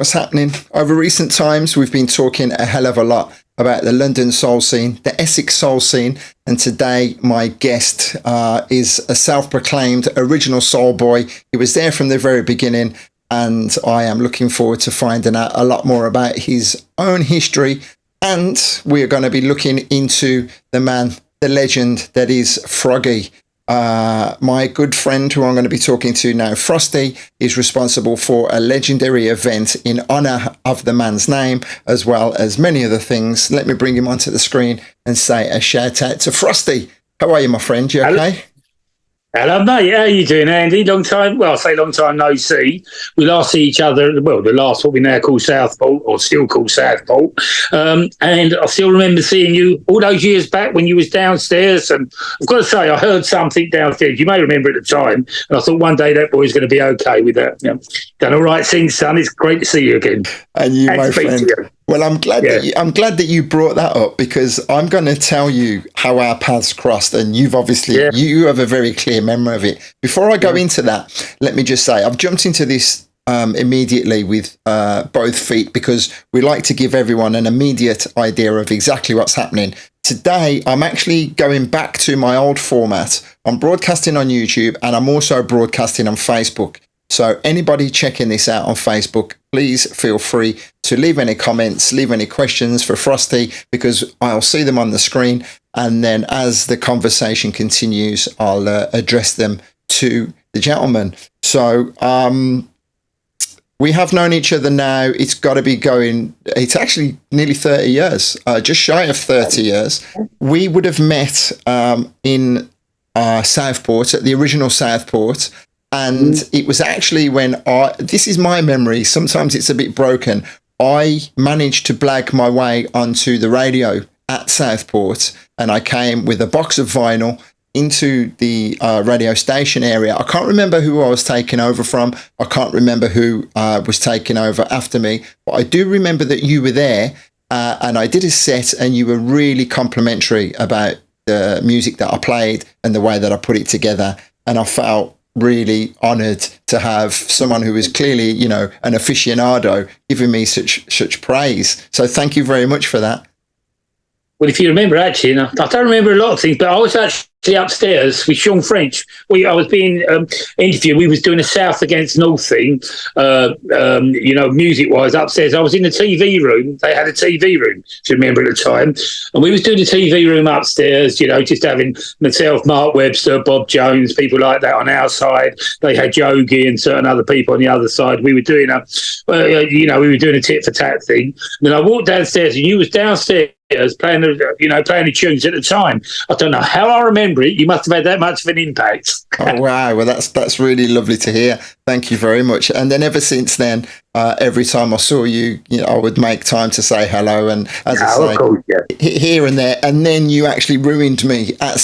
What's happening? Over recent times, we've been talking a hell of a lot about the London soul scene, the Essex soul scene, and today my guest is a self-proclaimed original soul boy. He was there from the very beginning, and I am looking forward to finding out a lot more about his own history. And we are going to be looking into the man, the legend that is Froggy. My good friend who I'm going to be talking to now, Frostie, is responsible for a legendary event in honour of the man's name, as well as many other things. Let me bring him onto the screen and say a shout out to Frostie. How are you, my friend? You okay? Hello, mate. How are you doing, Andy? Long time, well, I say long time no see. We last see each other, well, the last, what we now call Southport, or still call Southport. And I still remember seeing you all those years back when you was downstairs. And I've got to say, I heard something downstairs. You may remember at the time. And I thought one day that boy's going to be okay with that. You know, done all right since, son. It's great to see you again. And you, my friend. Well, I'm glad that you brought that up, because I'm going to tell you how our paths crossed, and you've obviously you have a very clear memory of it. Before I go into that, let me just say I've jumped into this immediately with both feet, because we like to give everyone an immediate idea of exactly what's happening. Today, I'm actually going back to my old format. I'm broadcasting on YouTube, and I'm also broadcasting on Facebook. So anybody checking this out on Facebook, please feel free to leave any comments, leave any questions for Frostie, because I'll see them on the screen. And then as the conversation continues, I'll address them to the gentleman. So we have known each other now. It's got to be it's actually nearly 30 years, just shy of 30 years. We would have met in Southport, at the original Southport. And it was actually when this is my memory, sometimes it's a bit broken, I managed to blag my way onto the radio at Southport, and I came with a box of vinyl into the radio station area. I can't remember who I was taking over from. I can't remember who was taking over after me, but I do remember that you were there, and I did a set, and you were really complimentary about the music that I played and the way that I put it together. And I felt really honoured to have someone who is clearly, you know, an aficionado giving me such praise. So thank you very much for that. Well, if you remember, actually, I don't remember a lot of things, but I was actually upstairs with Sean French. I was being interviewed. We was doing a South against North thing, you know, music-wise upstairs. I was in the TV room. They had a TV room, if you remember at the time. And we was doing the TV room upstairs, you know, just having myself, Mark Webster, Bob Jones, people like that on our side. They had Yogi and certain other people on the other side. We were doing we were doing a tit-for-tat thing. And then I walked downstairs, and you was downstairs playing the tunes at the time. I don't know how I remember it. You must have had that much of an impact. Oh wow! Well, that's really lovely to hear. Thank you very much. And then ever since then, every time I saw you, I would make time to say hello. And as I say, course, here and there. And then you actually ruined me at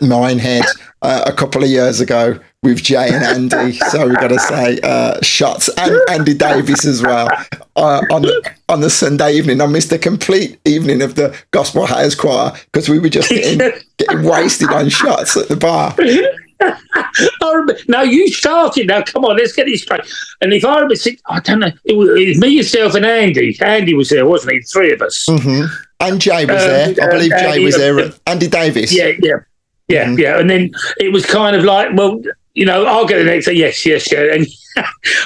Minehead a couple of years ago with Jay and Andy. So we've got to say shots, and Andy Davis as well on the Sunday evening. I missed the complete evening of the Gospel House Choir because we were just getting wasted on shots at the bar. Now you started. Now come on, let's get this straight. And if I remember, I don't know, it was me, yourself, and Andy. Andy was there, wasn't he? The three of us. Mm-hmm. And Jay was there. I believe Jay was there. Andy Davis. Yeah. And then it was kind of like, well, I'll get the next. Yes, and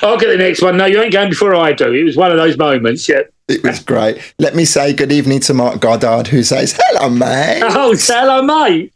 I'll get the next one. No, you ain't going before I do. It was one of those moments. Yeah. It was great. Let me say good evening to Mark Goddard, who says, "Hello, mate." Oh, hello, mate.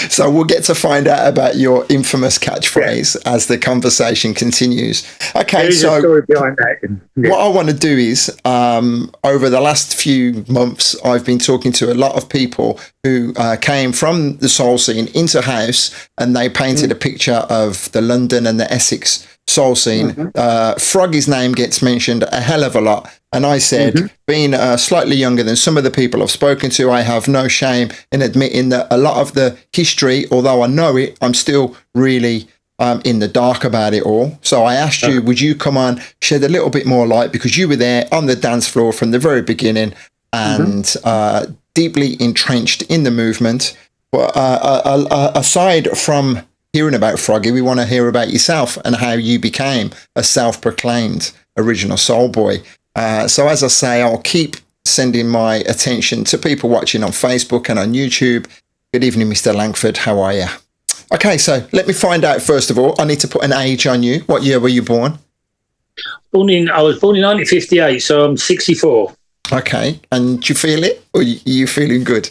So we'll get to find out about your infamous catchphrase as the conversation continues. Okay, so a story behind that. What I want to do is, over the last few months, I've been talking to a lot of people who came from the soul scene into house, and they painted a picture of the London and the Essex soul scene. Froggy's name gets mentioned a hell of a lot. And I said, being slightly younger than some of the people I've spoken to, I have no shame in admitting that a lot of the history, although I know it, I'm still really in the dark about it all. So I asked you, would you come on, shed a little bit more light, because you were there on the dance floor from the very beginning and deeply entrenched in the movement. But aside from hearing about Froggy, we want to hear about yourself and how you became a self-proclaimed original Soul Boy. So as I say, I'll keep sending my attention to people watching on Facebook and on YouTube. Good evening, Mr. Langford. How are you? Okay, so let me find out, first of all, I need to put an age on you. What year were you born? I was born in 1958, so I'm 64. Okay, and do you feel it, or are you feeling good?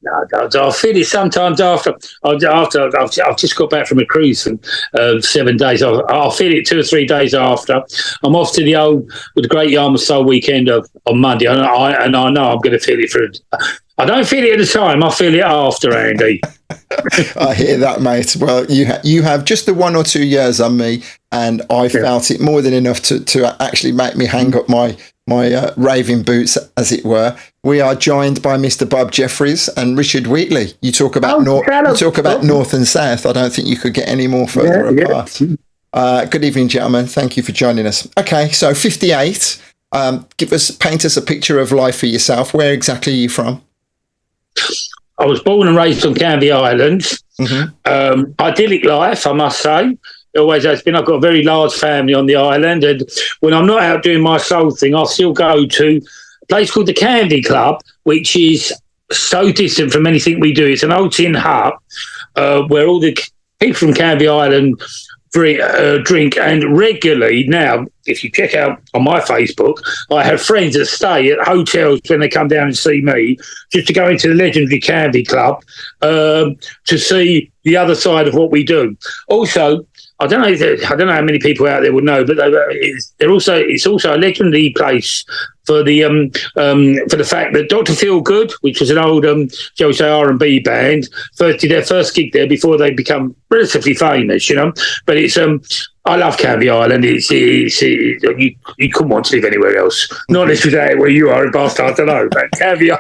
No, I feel it sometimes after I've just got back from a cruise for 7 days. I'll feel it 2 or 3 days after. I'm off to the Great Yarmouth Soul weekend on Monday, and I know I'm going to feel it I don't feel it at the time. I feel it after, Andy. I hear that, mate. Well, you have just the 1 or 2 years on me, and I felt it more than enough to actually make me hang up my raving boots, as it were. We are joined by Mr. Bob Jeffries and Richard Wheatley. You talk about north and south. I don't think you could get any more further apart. Good evening, gentlemen. Thank you for joining us. Okay, so 58. Paint us a picture of life for yourself. Where exactly are you from? I was born and raised on Canvey Islands. Mm-hmm. Idyllic life, I must say. It always has been. I've got a very large family on the island, and when I'm not out doing my soul thing, I'll still go to a place called the Canvey Club, which is so distant from anything we do. It's an old tin hut where all the people from Canvey Island drink, and regularly now, if you check out on my Facebook, I have friends that stay at hotels when they come down and see me, just to go into the legendary Canvey Club to see the other side of what we do. Also, I don't know how many people out there would know, but it's also a legendary place for the fact that Dr. Feelgood, which was an old shall we say R&B band, did their first gig there before they become relatively famous, you know. But it's I love Canvey Island. You couldn't want to live anywhere else, not unless you're where you are in Bath. I don't know, but Canvey,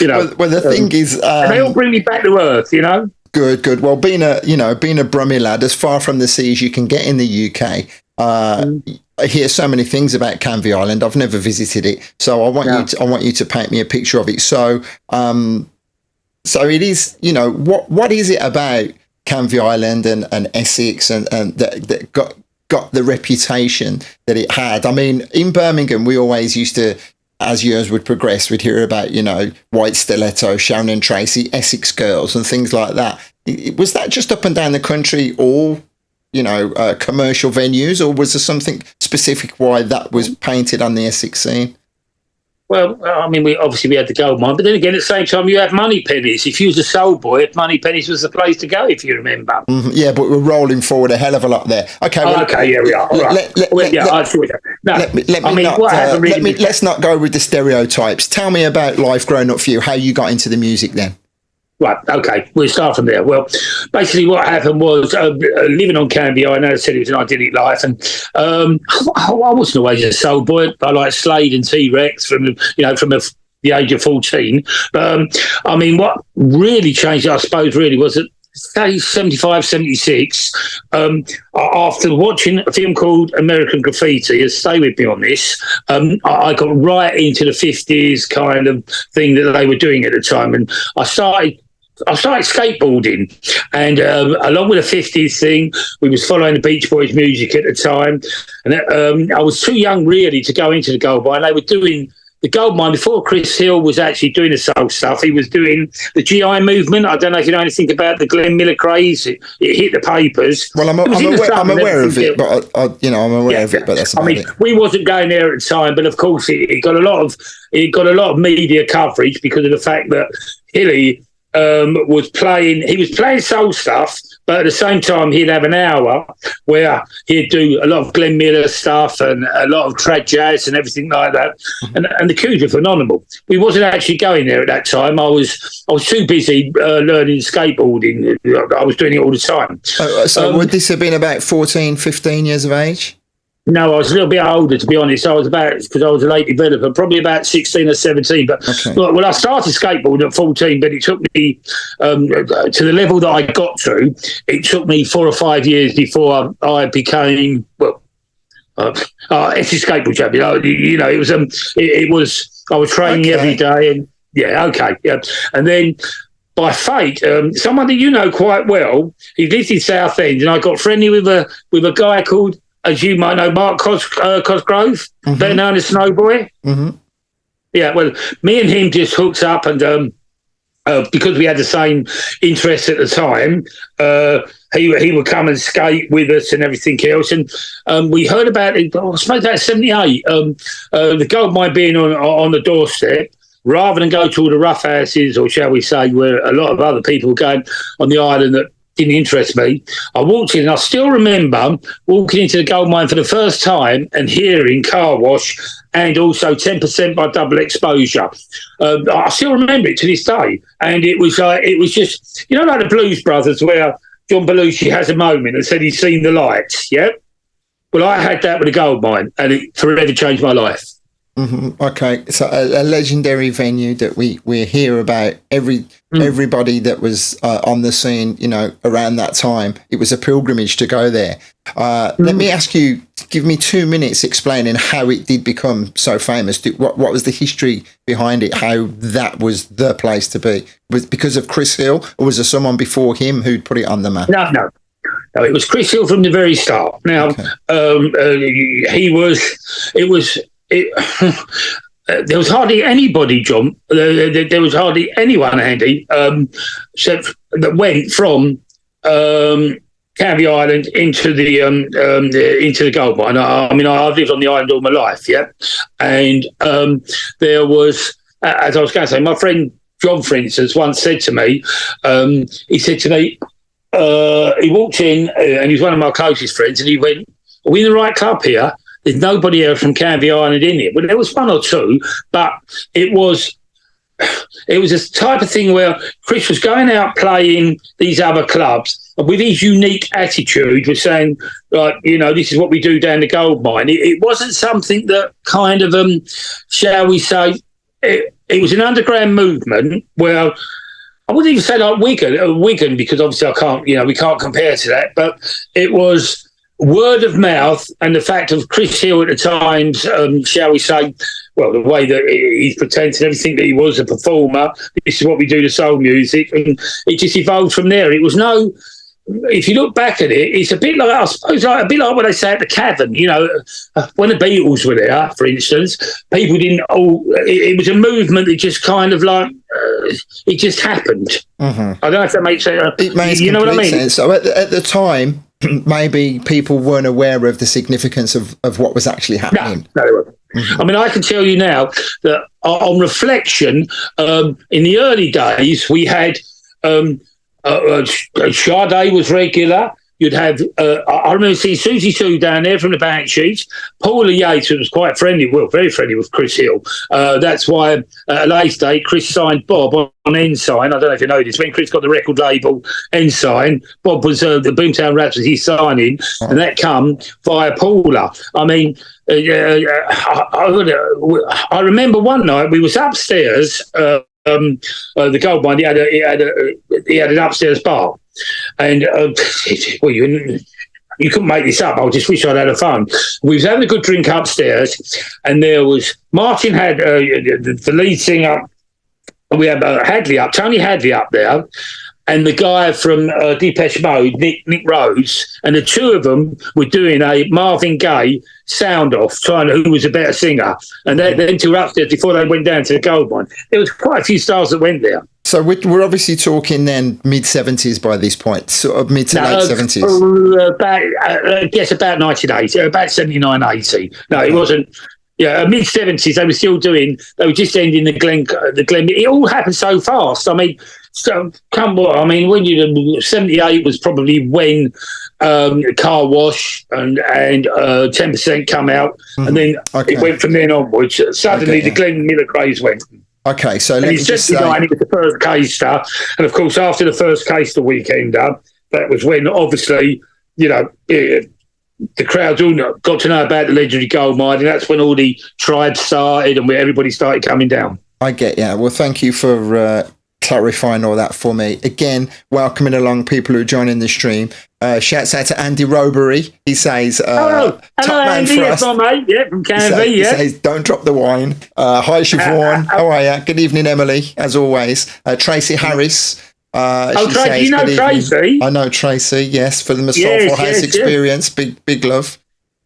you know. Well, the thing is, they all bring me back to earth, you know. Good. Well, being a Brummie lad, as far from the sea as you can get in the UK, I hear so many things about Canvey Island. I've never visited it, so I want you to paint me a picture of it. So, it is. You know, what is it about Canvey Island and Essex and that got the reputation that it had? I mean, in Birmingham, we always used to, as years would progress, we'd hear about, you know, White Stiletto, Sharon and Tracy, Essex Girls and things like that. Was that just up and down the country, all, you know, commercial venues, or was there something specific why that was painted on the Essex scene? Well, I mean, we had the gold mine, but then again, at the same time, you had Money Pennies. If you was a soul boy, Money Pennies was the place to go, if you remember. Mm-hmm. Yeah, but we're rolling forward a hell of a lot there. Okay. Well, okay, yeah, we are. Let's not go with the stereotypes. Tell me about life growing up for you, how you got into the music then. Right, okay, we'll start from there. Well, basically what happened was living on Canvey, I know I said it was an idyllic life, and I wasn't always a soul boy. I liked Slade and T-Rex from the age of 14. I mean, what really changed, I suppose, really was at stage 75, 76, after watching a film called American Graffiti, stay with me on this, I got right into the 50s kind of thing that they were doing at the time, and I started skateboarding, and along with the 50s thing, we was following the Beach Boys music at the time, and I was too young really to go into the gold mine. They were doing the gold mine before Chris Hill was actually doing the soul stuff. He was doing the GI movement. I don't know if you know anything about the Glenn Miller craze. It hit the papers. Well, I'm aware of it, but I'm aware of it. But that's about it. We wasn't going there at the time, but of course it got a lot of media coverage because of the fact that Hilly was playing soul stuff, but at the same time he'd have an hour where he'd do a lot of Glenn Miller stuff and a lot of trad jazz and everything like that. And the queues were phenomenal. We wasn't actually going there at that time. I was too busy learning skateboarding. I was doing it all the time. So would this have been about 14, 15 years of age? No, I was a little bit older, to be honest. Because I was a late developer, probably about 16 or 17. But I started skateboarding at 14, but it took me to the level that I got to. It took me 4 or 5 years before I became Essex skateboard champion. You know, it was I was training every day, and and then. By fate, someone that you know quite well, he lived in Southend, and I got friendly with a guy called as you might know, Mark Cosgrove, better known as Snowboy. Yeah, well, me and him just hooked up, and because we had the same interests at the time, he would come and skate with us and everything else. And we heard about it, I suppose about 78, the gold mine being on the doorstep. Rather than go to all the rough houses, or shall we say, where a lot of other people were going on the island that didn't interest me, I walked in, and I still remember walking into the gold mine for the first time and hearing Car Wash and also 10% by Double Exposure. I still remember it to this day. And it was just, like the Blues Brothers, where John Belushi has a moment and said he's seen the lights, yeah? Well, I had that with the gold mine, and it forever changed my life. Okay, so a legendary venue that we hear about everybody that was on the scene, around that time. It was a pilgrimage to go there. Let me ask you, give me 2 minutes explaining how it did become so famous. What was the history behind it? How that was the place to be? Was it because of Chris Hill, or was there someone before him who'd put it on the map? No, it was Chris Hill from the very start. Now, there was hardly anybody, John. There was hardly anyone, Andy, except that went from Canvey Island into the gold mine. I mean, I've lived on the island all my life, yeah. And there was, as I was going to say, my friend John, for instance, once said to me, he walked in, and he was one of my closest friends, and he went, "Are we in the right club here? There's nobody else from Canvey Island in it." Well, there was one or two, but it was a type of thing where Chris was going out playing these other clubs, and with his unique attitude was saying, like, this is what we do down the gold mine. It wasn't something that kind of, shall we say, it was an underground movement where, I wouldn't even say like Wigan, because obviously we can't compare to that, but it was word of mouth, and the fact of Chris Hill at the times, shall we say, well, the way that he's pretending everything that he was a performer, this is what we do to soul music, and it just evolved from there. It was if you look back at it, it's a bit like, I suppose, a bit like what they say at the Cavern. When the Beatles were there, for instance, people didn't. It was a movement that just kind of like it just happened. I don't know if that makes sense. It makes what I mean. Sense. So at the time, maybe people weren't aware of the significance of what was actually happening. No, they weren't. I mean, I can tell you now that on reflection, in the early days, we had Sade was regular. You'd have, I remember seeing Susie Sue down there from the back sheets. Paula Yates, who was quite friendly, very friendly with Chris Hill. That's why at a later date, Chris signed Bob on Ensign. I don't know if you know this. When Chris got the record label Ensign, Bob was the Boomtown Rats was his signing, and that come via Paula. I mean, I remember one night we was upstairs. The gold mine. He had an upstairs bar, and well, you couldn't make this up. I just wish I'd had a phone. We was having a good drink upstairs, and there was Martin had the lead singer. We had Tony Hadley up there, and the guy from Depeche Mode, Nick Rhodes, and the two of them were doing a Marvin Gaye sound off, trying to who was a better singer. And they two were upstairs before they went down to the gold mine. There was quite a few stars that went there. So we're obviously talking then mid-70s by this point, sort of mid to late 70s. About 1980, about 79, 80. No, it wasn't. Yeah, mid-70s, they were still doing, they were just ending the Glen. It all happened so fast. I mean, when 78 was probably when Car Wash and 10% come out, and then it went from then onwards. Suddenly the Glenn Miller craze went. Okay, so let me just say... it was the first K-Star, and of course after the first K-Star weekender, that was when obviously, the crowds all got to know about the legendary gold mine, and that's when all the tribes started and where everybody started coming down. I get you. Well, thank you for clarifying all that for me. Again, welcoming along people who are joining the stream. Shouts out to Andy Robery. He says, hello Andy, yes, my mate, from Canvey, He says, don't drop the wine. Hi, Siobhan. How are you? Good evening, Emily, as always. Tracy Harris. Tracy, you know Tracy? I know Tracy, yes, for the Massawful House experience. Big love.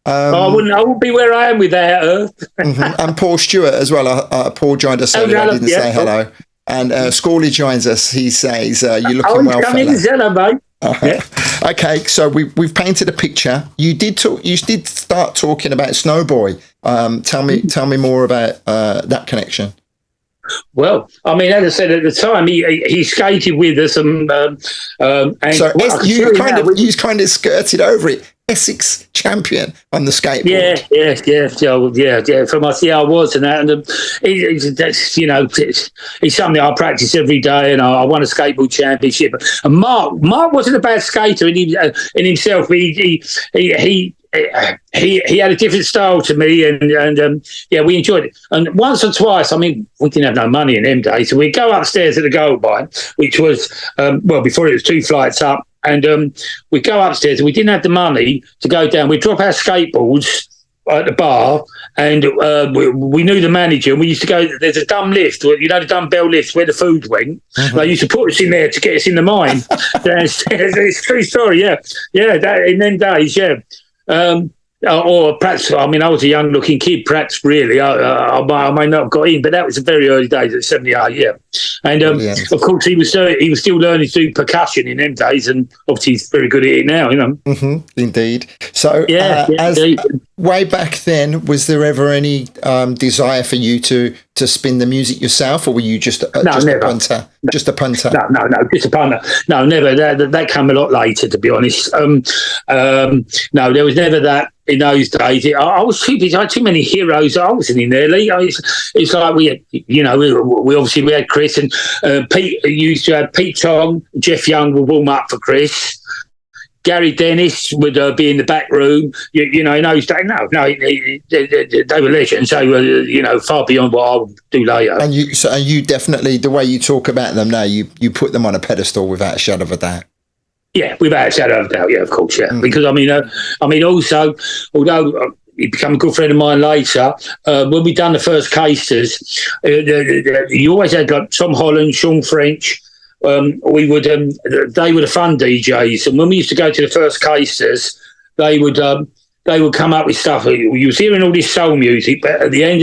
I wouldn't be where I am without her. And Paul Stewart as well. Paul joined us earlier. I didn't say hello. And Scorley joins us. He says, "You're looking well, fella." Mate. Yeah. Okay, so we've painted a picture. You did start talking about Snowboy. Tell me more about that connection. Well, I mean, as I said at the time, he skated with us, and so you kind of skirted over it. Essex champion on the skateboard. Yeah. From I was and that, and it's something I practice every day, and I won a skateboard championship. And Mark wasn't a bad skater in himself. He had a different style to me, and we enjoyed it. And once or twice, I mean, we didn't have no money in them days, so we'd go upstairs to the Gold Mine, which was before it was 2 flights up. And we'd go upstairs, and we didn't have the money to go down. We'd drop our skateboards at the bar, and we knew the manager, and we used to go, there's a dumb lift, the dumbbell lift where the food went. They used to put us in there to get us in the mine. It's a true story, yeah. That, in them days, yeah. Or perhaps, I mean, I was a young-looking kid, perhaps, really. I may not have got in, but that was the very early days at 78, yeah. And, of course, he was still learning to do percussion in them days, and obviously he's very good at it now, Indeed. So, way back then, was there ever any desire for you to spin the music yourself, or were you just a punter? Just a punter? No, just a punter. No, never. That came a lot later, to be honest. No, there was never that in those days. I was too busy. I had too many heroes. I wasn't in there, Lee. It's like we had, we had Chris, and Pete used to have Pete Tong, Jeff Young would warm up for Chris. Gary Dennis would be in the back room. In those days, they were legends. They were, far beyond what I would do later. And you definitely, the way you talk about them now, you put them on a pedestal without a shadow of a doubt. Yeah, without a shadow of a doubt. Yeah, of course. Yeah, because also, although he became a good friend of mine later, when we done the first cases, you always had like Tom Holland, Sean French. They were the fun DJs, and when we used to go to the first cases, they would come up with stuff. You was hearing all this soul music, but at the end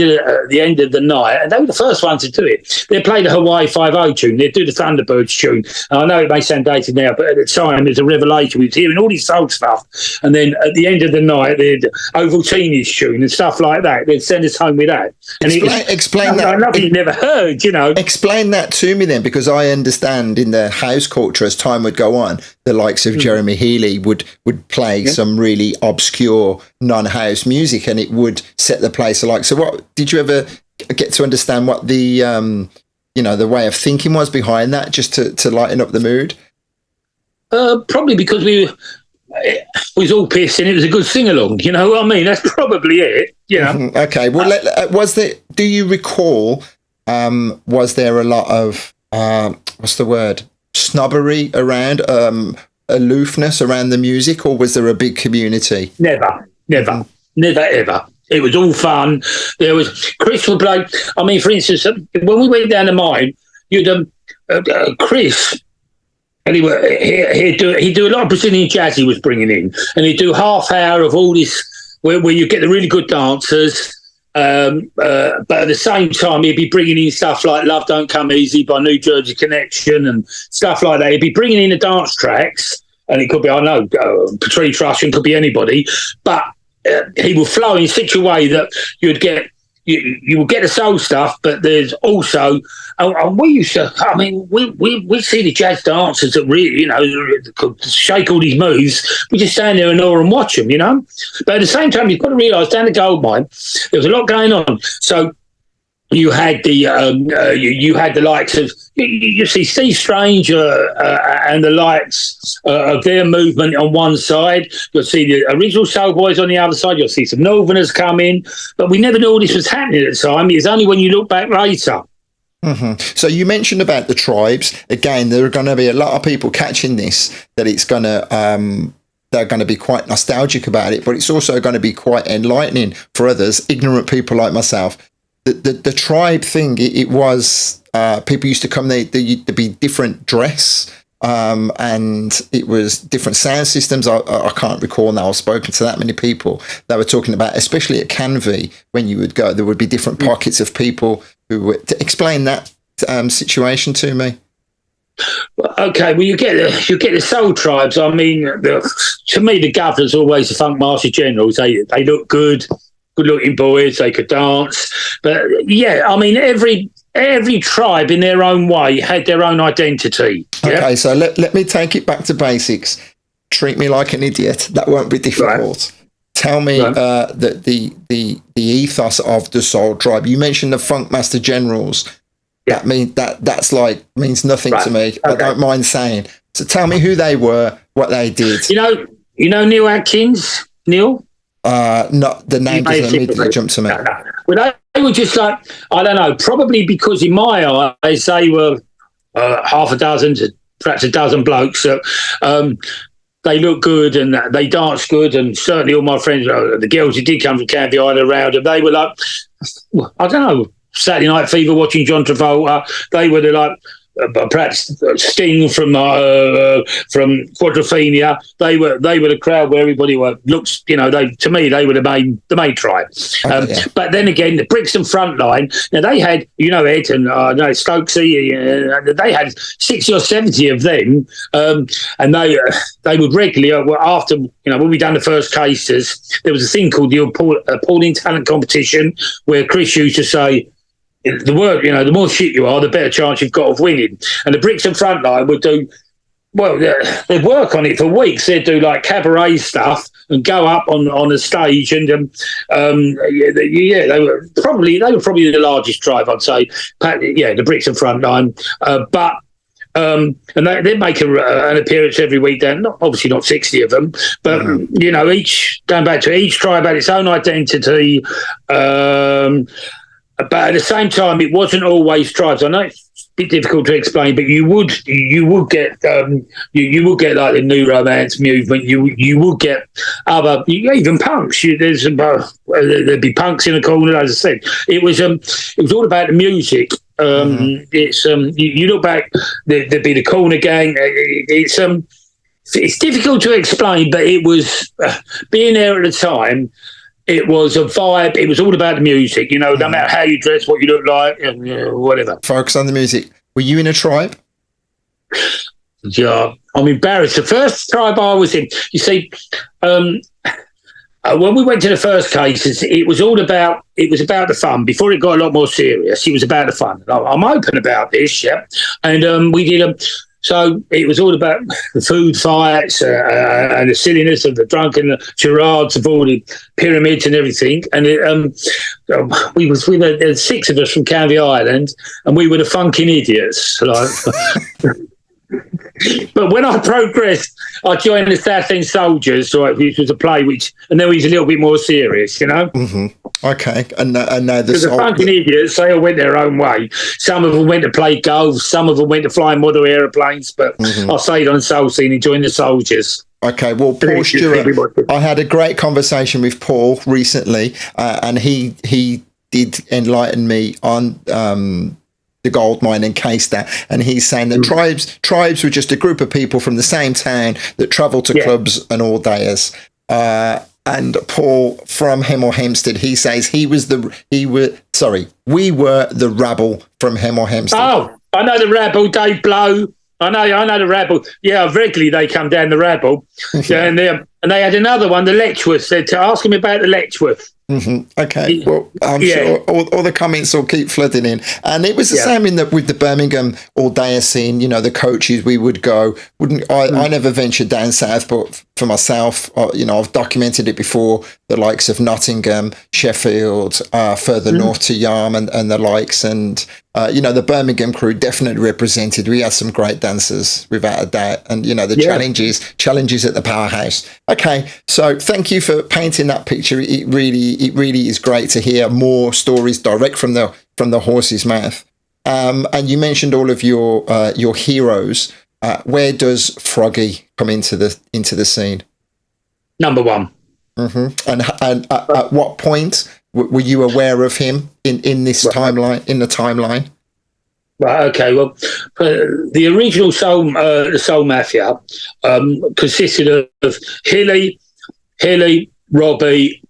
of the night, and they were the first ones to do it. They'd play the Hawaii 5-0 tune. They'd do the Thunderbirds tune. And I know it may sound dated now, but at the time, it was a revelation. We was hearing all this soul stuff, and then at the end of the night, they'd Ovaltini's tune and stuff like that. They'd send us home with that. And explain that. Nothing you never heard, Explain that to me then, because I understand in the house culture, as time would go on, the likes of Jeremy Healy would play some really obscure non-house music, and it would set the place alight. So what did you ever get to understand what the the way of thinking was behind that, just to lighten up the mood? Probably because we was all pissed and it was a good sing-along, you know what I mean? That's probably it, Okay, well, do you recall, was there a lot of what's the word, snobbery around, aloofness around the music, or was there a big community? Never, ever. It was all fun. There was Chris would play. I mean, for instance, when we went down the mine, you'd Chris, and he'd do a lot of Brazilian jazz he was bringing in, and he'd do half hour of all this where you get the really good dancers. But at the same time, he'd be bringing in stuff like "Love Don't Come Easy" by New Jersey Connection and stuff like that. He'd be bringing in the dance tracks, and it could be, Patrice Russian, could be anybody, but he will flow in such a way that you will get the soul stuff, but there's also, and we used to, I mean, we see the jazz dancers that really, could shake all these moves. We just stand there and awe and watch them, But at the same time, you've got to realise down the gold mine, there was a lot going on. So you had the you had the likes of, you see Steve Strange and the likes of their movement on one side. You'll see the original Soul Boys on the other side. You'll see some Northerners come in, but we never knew all this was happening at the time. It's only when you look back later. Mm-hmm. So you mentioned about the tribes. Again, there are going to be a lot of people catching this, that it's going to they're going to be quite nostalgic about it, but it's also going to be quite enlightening for others, ignorant people like myself. The tribe thing, it was people used to come there. There'd be different dress. and it was different sound systems. I can't recall now. I've spoken to that many people that were talking about, especially at Canvey, when you would go, there would be different pockets of people who would explain that situation to me. Okay, well, you get the soul tribes. I mean, to me, the governors are always the funk master generals. They look good looking boys. They could dance, but yeah, I mean, every tribe in their own way had their own identity. Yeah? Okay, so let me take it back to basics. Treat me like an idiot. That won't be difficult. Right. Tell me that the ethos of the soul tribe. You mentioned the funk master generals. Yeah. That means nothing to me. Okay. I don't mind saying. So tell me who they were, what they did. You know Neil Atkins? Neil? Not the name doesn't immediately jump to me. No. Well, they were just like, I don't know, probably because in my eyes they were half a dozen to perhaps a dozen blokes that they look good and they dance good, and certainly all my friends, the girls who did come from Canvey Island around them, they were like, I don't know, Saturday Night Fever watching John Travolta. They were like perhaps Sting from Quadrophenia. They were the crowd where everybody looks. To me they were the main tribe. But then again, the Brixton front line. Now they had Ed and Stokesy. They had 60 or 70 of them, and they would regularly after when we done the first cases, there was a thing called the appalling talent competition where Chris used to say, the more shit you are, the better chance you've got of winning. And the Brixton front line would do, they'd work on it for weeks. They'd do like cabaret stuff and go up on the stage. And they were probably the largest tribe, I'd say. The Brixton front line. And they'd make an appearance every week. Then, obviously not 60 of them, but each tribe had its own identity. But at the same time, it wasn't always tribes. I know it's a bit difficult to explain, but you would get like the New Romance movement. You would get even punks. There'd be punks in the corner. As I said, it was all about the music. It's you look back, there'd be the corner gang. It's difficult to explain, but it was being there at the time. It was a vibe. It was all about the music, no matter how you dress, what you look like, and whatever. Focus on the music. Were you in a tribe? Yeah, I'm embarrassed. The first tribe I was in, you see, when we went to the first cases, it was about the fun. Before it got a lot more serious, it was about the fun. I'm open about this, yeah. And we did so it was all about the food fights and the silliness of the drunken charades of all the pyramids and everything. And we were 6 of us from Canvey Island, and we were the funking idiots. But when I progressed, I joined the South End Soldiers, which was a play and then we was a little bit more serious, Mm-hmm. Okay, and now the funking idiots, they all went their own way. Some of them went to play golf, some of them went to fly model aeroplanes, but I stayed on Soul Scene and joined the Soldiers. Okay, well, Paul Stewart, I had a great conversation with Paul recently, and he did enlighten me on the gold mine in Caister, and he's saying that tribes were just a group of people from the same town that travelled to clubs and all dayers. And Paul from Hemel Hempstead, he says we were the rabble from Hemel Hempstead. Oh, I know the rabble, Dave Blow. I know the rabble. Yeah, regularly they come down the rabble. and they had another one, the Letchworth. Said to ask him about the Letchworth. Okay, well, I'm sure all the comments will keep flooding in, and it was the same with the Birmingham all-day scene. The coaches we would go. I never ventured down south, but for myself, I've documented it before. The likes of Nottingham, Sheffield, further north to Yarm and the likes, and the Birmingham crew definitely represented. We had some great dancers, without a doubt, and the challenges at the powerhouse. Okay, so thank you for painting that picture. It really is great to hear more stories direct from the horse's mouth. And you mentioned all of your heroes. Where does Froggy come into the scene? Number one. And at what point were you aware of him in this timeline? In the timeline? Right. Okay. Well, the original the Soul Mafia, consisted of Hilly, Robbie,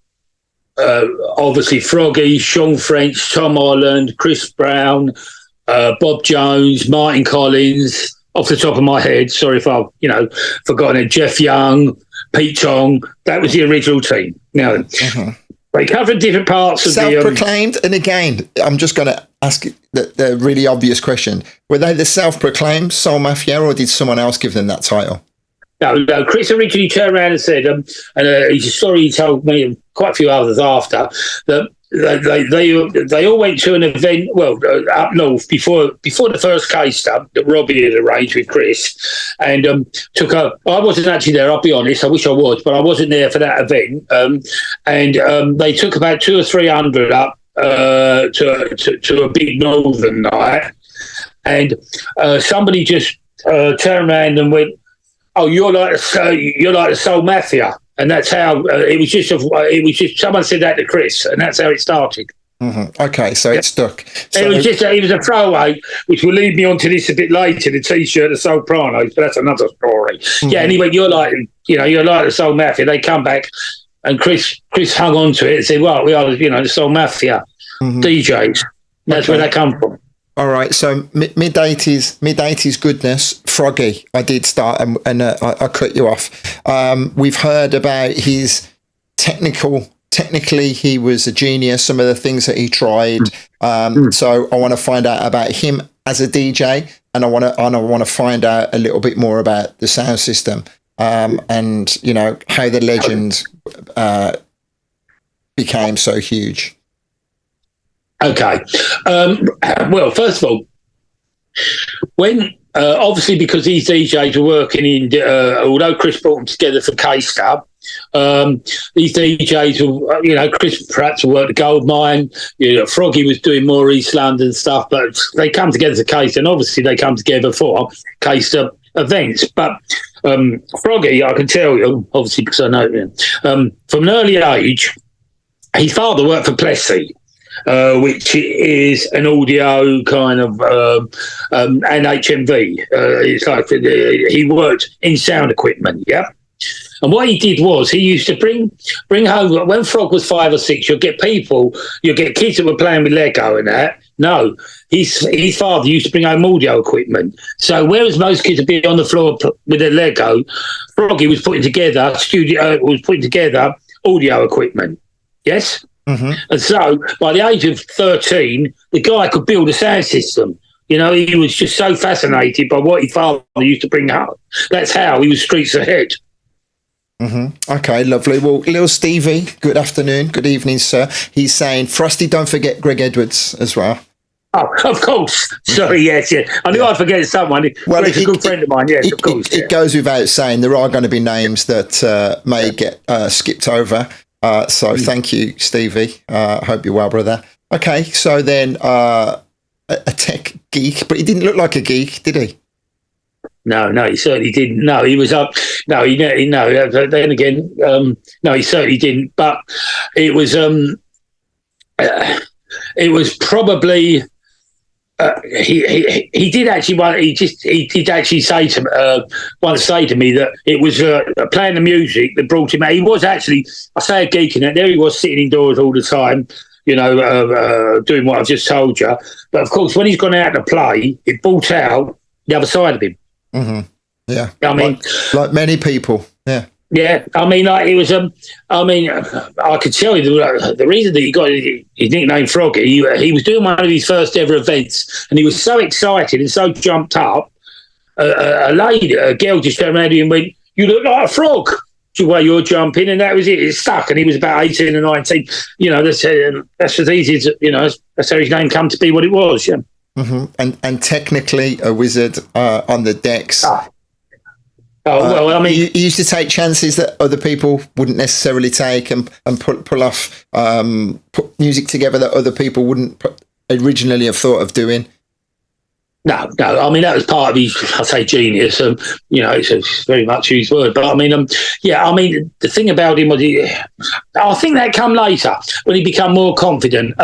obviously Froggy, Sean French, Tom Ireland, Chris Brown, Bob Jones, Martin Collins. Off the top of my head, sorry if I've forgotten it. Jeff Young, Pete Tong. That was the original team. Now, they covered different parts of self-proclaimed. And again, I'm just going to ask the really obvious question: were they the self-proclaimed Soul Mafia, or did someone else give them that title? No. Chris originally turned around and said, and it's a story he told me and quite a few others after, that they all went to an event, up north before the first case that Robbie had arranged with Chris, and I wasn't actually there, I'll be honest, I wish I was, but I wasn't there for that event, and they took about 200 or 300 up to a big northern night, and somebody just turned around and went, "Oh, you're like the Soul Mafia," and that's how it was. Just someone said that to Chris, and that's how it started. Okay, so it stuck. So, it was a throwaway, which will lead me on to this a bit later. The T-shirt, the Sopranos, but that's another story. Yeah. Anyway, you're like the Soul Mafia. They come back, and Chris hung on to it and said, "Well, we are, the Soul Mafia DJs." That's where they come from. All right, so mid-80s goodness, Froggy. I did start, and I cut you off. We've heard about his technically he was a genius, some of the things that he tried. So I want to find out about him as a DJ, and I want to find out a little bit more about the sound system, and how the legend became so huge. Okay. Well, first of all, when obviously because these DJs were working in, although Chris brought them together for K-Stab, these DJs were, Chris perhaps worked the gold mine. Froggy was doing more East London stuff, but they come together for K-Stab, and obviously they come together for K-Stab events. But Froggy, I can tell you, obviously because I know him, from an early age, his father worked for Plessy. Which is an audio kind of an HMV. It's like he worked in sound equipment, yeah. And what he did was he used to bring home, when Frog was 5 or 6, you'll get kids that were playing with Lego and that. No, his father used to bring home audio equipment. So whereas most kids would be on the floor with their Lego, Froggy was putting together audio equipment. Yes. And so, by the age of 13, the guy could build a sound system. He was just so fascinated by what his father used to bring up. That's how he was streets ahead. Okay, lovely. Well, little Stevie, good afternoon, good evening, sir. He's saying, Frostie, don't forget Greg Edwards as well. Oh, of course. Sorry, yes. I knew I'd forget someone. Well, he's a good friend of mine, yes, of course. It goes without saying, there are going to be names that may get skipped over. So thank you, Stevie. Hope you're well, brother. Okay, so then a tech geek, but he didn't look like a geek, did he? No, he certainly didn't. No, he was up. No, then again, no, he certainly didn't. But it was probably. He did actually. He did actually say to me that it was playing the music that brought him out. He was actually, I say, a geek in it. There he was sitting indoors all the time, doing what I've just told you. But of course, when he's gone out to play, it brought out the other side of him. Yeah, I mean, like many people. Yeah. Yeah, I mean, it was. I could tell you the reason that he got his nickname Froggy. He was doing one of his first ever events, and he was so excited and so jumped up. A girl just turned around to him and went, "You look like a frog." The way you're jumping, and that was it. It stuck, and he was about 18 or 19. That's as easy as that's how his name come to be what it was. Yeah. And technically a wizard on the decks. Well, I mean, you used to take chances that other people wouldn't necessarily take, and pull off, put music together that other people wouldn't originally have thought of doing. No. I mean, that was part of his, I say, genius. It's very much his word. But I mean, the thing about him was, I think that come later when he became more confident.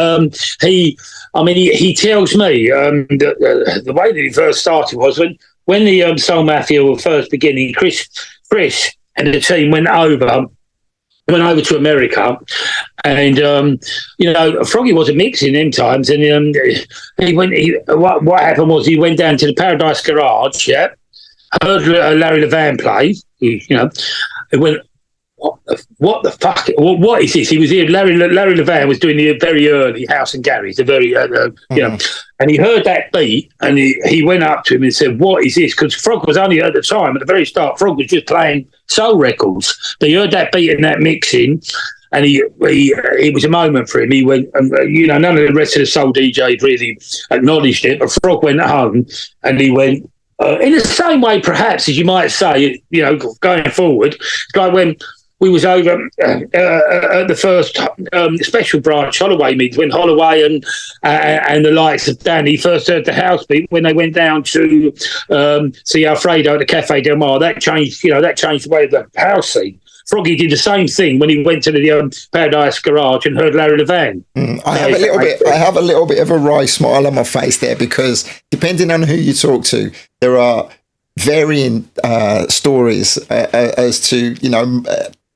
He tells me the way that he first started was when the Soul Mafia were first beginning. Chris and the team went over to America, and Froggy wasn't mixing them times, and what happened was he went down to the Paradise Garage, heard Larry Levan play, and went, what the fuck? What is this? He was here. Larry Levan was doing the very early House and Gary's, the very, and he heard that beat, and he went up to him and said, "What is this?" Because Frog was only at the time, at the very start, Frog was just playing soul records. But he heard that beat and that mixing, and it was a moment for him. He went, none of the rest of the soul DJs really acknowledged it, but Frog went home and he went. In the same way, perhaps, as you might say, going forward, like when we was over at the first special branch Holloway meetings, when Holloway and the likes of Danny first heard the house beat, when they went down to see Alfredo at the Cafe Del Mar. That changed the way of the house scene. Froggy did the same thing when he went to the Paradise Garage and heard Larry Levan. I have a little bit of a wry smile on my face there, because depending on who you talk to, there are varying stories as to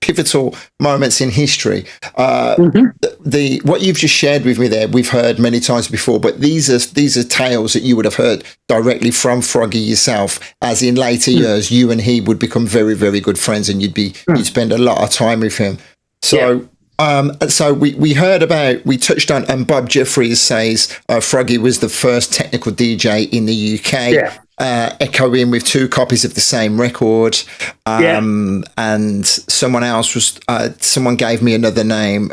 pivotal moments in history. What you've just shared with me there, we've heard many times before, but these are tales that you would have heard directly from Froggy yourself, as in later years you and he would become very, very good friends, and you'd spend a lot of time with him. So so we touched on, and Bob Jeffries says Froggy was the first technical DJ in the UK. Echoing with 2 copies of the same record, and someone gave me another name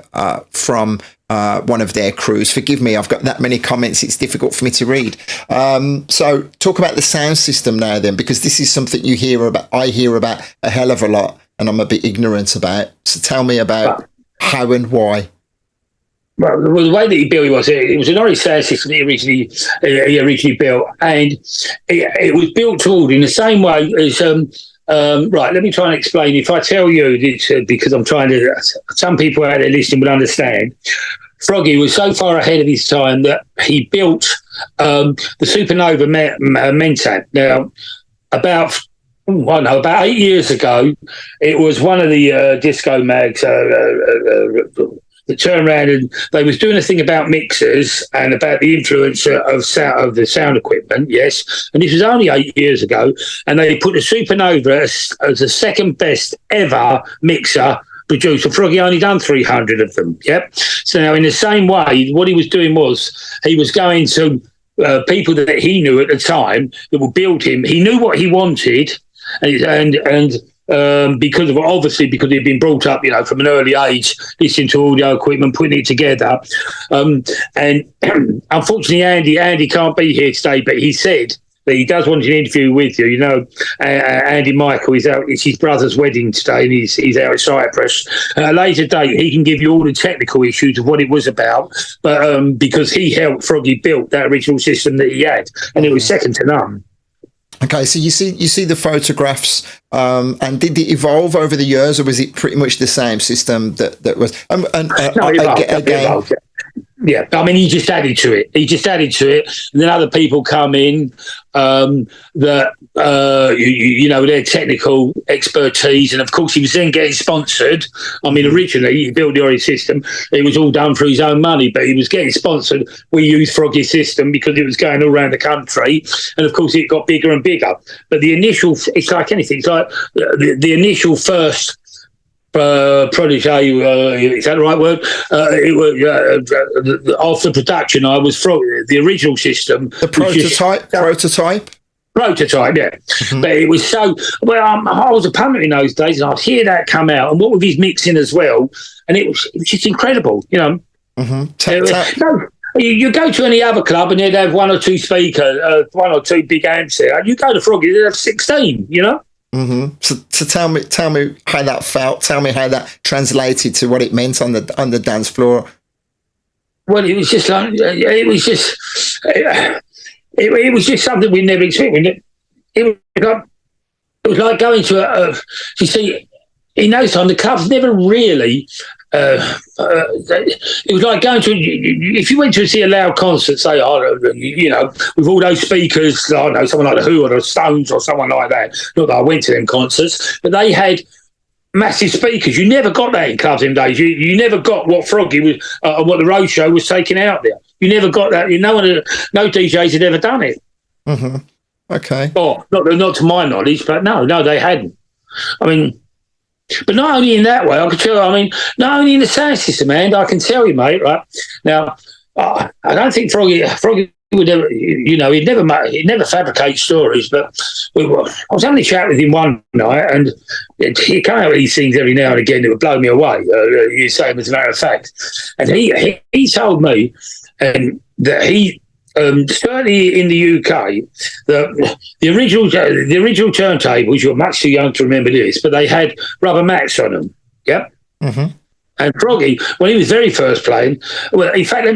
from one of their crews. Forgive me, I've got that many comments, it's difficult for me to read. So talk about the sound system now then, because this is something I hear about a hell of a lot, and I'm a bit ignorant about. So tell me about how and why. Well, the way that he built it was an Norris sound system that he originally built, and it was built toward in the same way as right. Let me try and explain. If I tell you this, because I'm trying to, some people out there listening will understand. Froggy was so far ahead of his time that he built the Supernova Mentat. Now, about 8 years ago, it was one of the disco mags that turned around, and they was doing a thing about mixers and about the influence of the sound equipment, yes. And this was only 8 years ago, and they put the Supernova as the second best ever mixer producer. Froggy only done 300 of them, yep. So now, in the same way, what he was doing was he was going to people that he knew at the time that would build him. He knew what he wanted, and because he'd been brought up, from an early age, listening to audio equipment, putting it together. And unfortunately, Andy can't be here today, but he said that he does want an interview with you. Andy Michael is out. It's his brother's wedding today, and he's out at Cyprus. At a later date, he can give you all the technical issues of what it was about, but because he helped Froggy build that original system that he had, and it was second to none. Okay, so you see the photographs, and did it evolve over the years, or was it pretty much the same system that was? It evolved. Yeah, I mean, he just added to it. And then other people come in that, their technical expertise. And, of course, he was then getting sponsored. I mean, originally, he built the Ori system. It was all done for his own money, but he was getting sponsored. We used Froggy's system because it was going all around the country. And, of course, it got bigger and bigger. But the initial, it's like anything. It's like the initial first protege, is that the right word? It was after production. I was from the original system. The prototype. Prototype, yeah. Mm-hmm. But it was so I was a punter in those days, and I'd hear that come out, and what with his mixing as well, and it was just incredible, Mm-hmm. You go to any other club, and they'd have one or two speakers, one or two big amps there. You go to Froggy, they'd have 16. Mm-hmm. So tell me how that felt. Tell me how that translated to what it meant on the dance floor. Well, it was just like it was just something we never expected. It was like going to you see, in those times, the clubs never really. It was like going to, if you went to see a loud concert, say, with all those speakers, I don't know, someone like the Who or the Stones or someone like that. Not that I went to them concerts, but they had massive speakers. You never got that in clubs in days. You never got what Froggy was, what the Roadshow was taking out there. You never got that. No DJs had ever done it. Mm-hmm. Okay. Oh, not to my knowledge, but no, they hadn't. I mean, but not only in that way, I can tell. I mean, not only in the sound system, and I can tell you, mate. Right now, I don't think Froggy would ever, he'd never fabricate stories. But I was having a chat with him one night, and he came out with these things every now and again that would blow me away. You say him as a matter of fact, and he told me, that he. Certainly in the UK, the original turntables, you're much too young to remember this, but they had rubber mats on them. Yep. Mm-hmm. And Froggy, when he was very first playing, well, in fact, let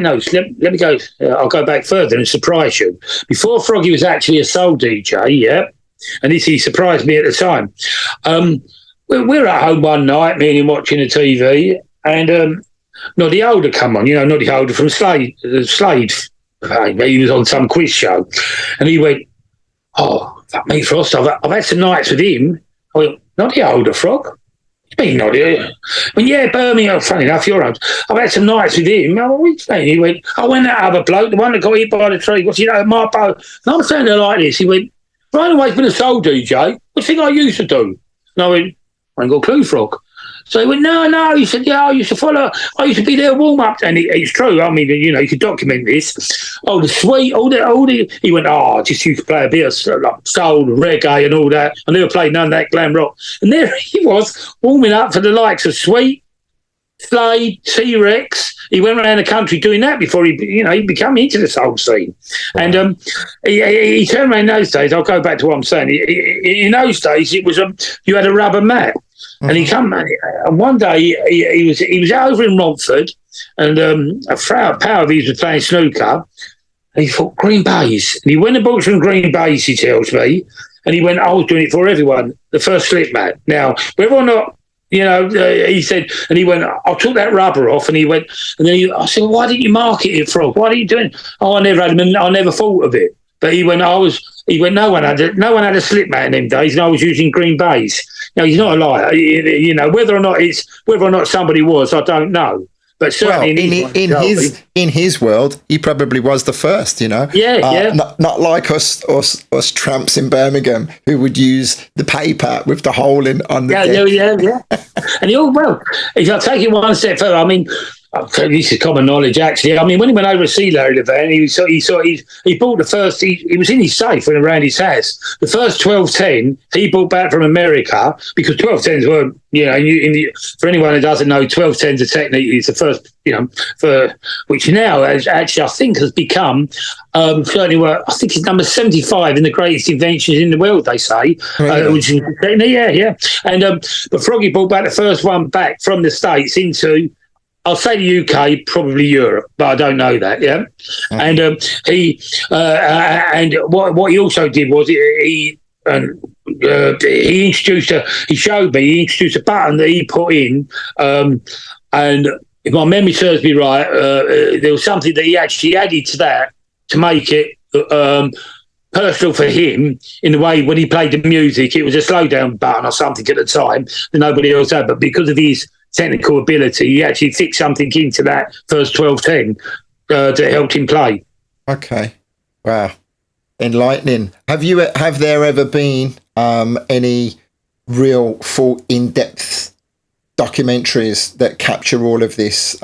me go. I'll go back further and surprise you. Before Froggy was actually a soul DJ, yeah, and he surprised me at the time. We're at home one night, me and him watching the TV, and Noddy Holder come on. Noddy Holder from Slade. He was on some quiz show, and he went, "Oh, fuck me, Frost! I've had some nights with him." I went, "Not the older Frog." Me, not the. Yeah, Birmingham. Funny enough, you're on. I've had some nights with him. He went, "I went that other bloke, the one that got hit by the tree. What's my boat?" And I'm standing there like this. He went, "I've always been a soul DJ. What do you think I used to do?" And I went, "I ain't got a clue, Frog." So he went, no. He said, yeah, I used to be there warm up. And it's true. I mean, you could document this. Oh, the sweet, he went, I just used to play a bit of like soul, reggae and all that. I never played none of that glam rock. And there he was, warming up for the likes of Sweet, Slade, T-Rex. He went around the country doing that before he became into the soul scene. And he turned around in those days. I'll go back to what I'm saying. In those days, it was you had a rubber mat. And he come, and one day he was over in Romford, and a pal of his was playing snooker, and he thought Green Bays, and he went and bought some Green Bays. He tells me, and he went, I was doing it for everyone, the first slip mat. Now, whether or not, he said, and he went, I took that rubber off, and he went, and then I said, well, why didn't you market it, Frog? Why didn't you do it? Oh, I never thought of it. But he went, no one had a slip mat in them days, and I was using Green Bays. No, he's not a liar. Whether or not somebody was, I don't know. But certainly, in his world, he probably was the first. Yeah. Not like us tramps in Birmingham who would use the paper with the hole on the deck. Yeah. And if I take it one step further, I mean. This is common knowledge, actually. I mean, when he went over to see Larry Levan, he bought the first. He was in his safe when around his house. The first 1210 he bought back from America because 1210s were, for anyone who doesn't know, 1210s a technique is the first, for which now actually I think has become certainly. I think it's number 75 in the greatest inventions in the world. They say, which is yeah. And but Froggy bought back the first one back from the States into. I'll say the UK, probably Europe, but I don't know that. Yeah, and he what he also did was he introduced a button that he put in, and if my memory serves me right, there was something that he actually added to that to make it personal for him in the way when he played the music. It was a slow down button or something at the time that nobody else had, but because of his technical ability, he actually fixed something into that first 1210 that helped him play. Okay, wow, enlightening. Have there ever been any real full in-depth documentaries that capture all of this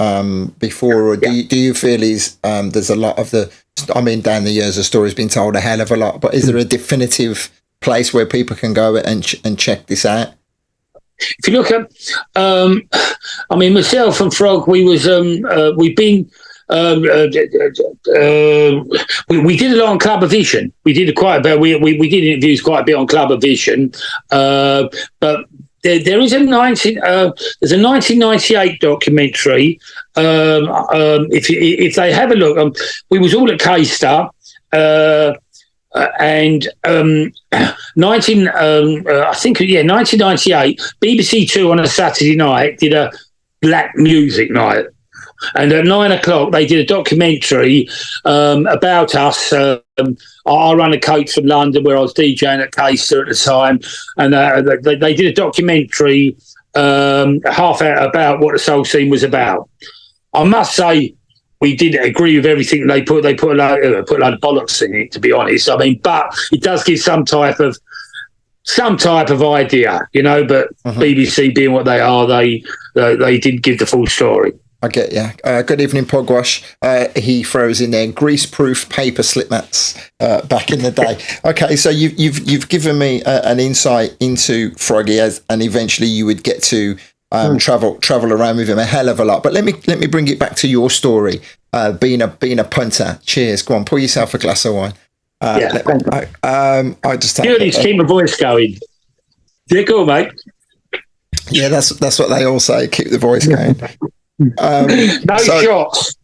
before, or do you feel there's a lot of down the years the story's been told a hell of a lot, but is there a definitive place where people can go and check this out? If you look at, myself and Frog, we've been, we did a lot on Club of Vision. We did quite a bit. We did interviews quite a bit on Club of Vision, but there is there's a 1998 documentary. If they have a look, we was all at K-Star. and 1998, BBC Two on a Saturday night did a black music night. And at 9:00, they did a documentary about us. I run a coach from London where I was DJing at Caister at the time. And they did a documentary half hour about what the soul scene was about. I must say, we didn't agree with everything they put. They put a load of bollocks in it, to be honest. I mean, but it does give some type of idea, you know. But BBC being what they are, they didn't give the full story. I get you. Good evening, Pogwash. He throws in there grease-proof paper slip mats back in the day. Okay, so you've given me an insight into Froggy, and eventually you would get to travel around with him a hell of a lot. But let me bring it back to your story. Being a punter. Cheers. Go on, pour yourself a glass of wine. I just you need to keep my voice going. Yeah, go on, mate. Yeah, that's what they all say. Keep the voice going. Shots.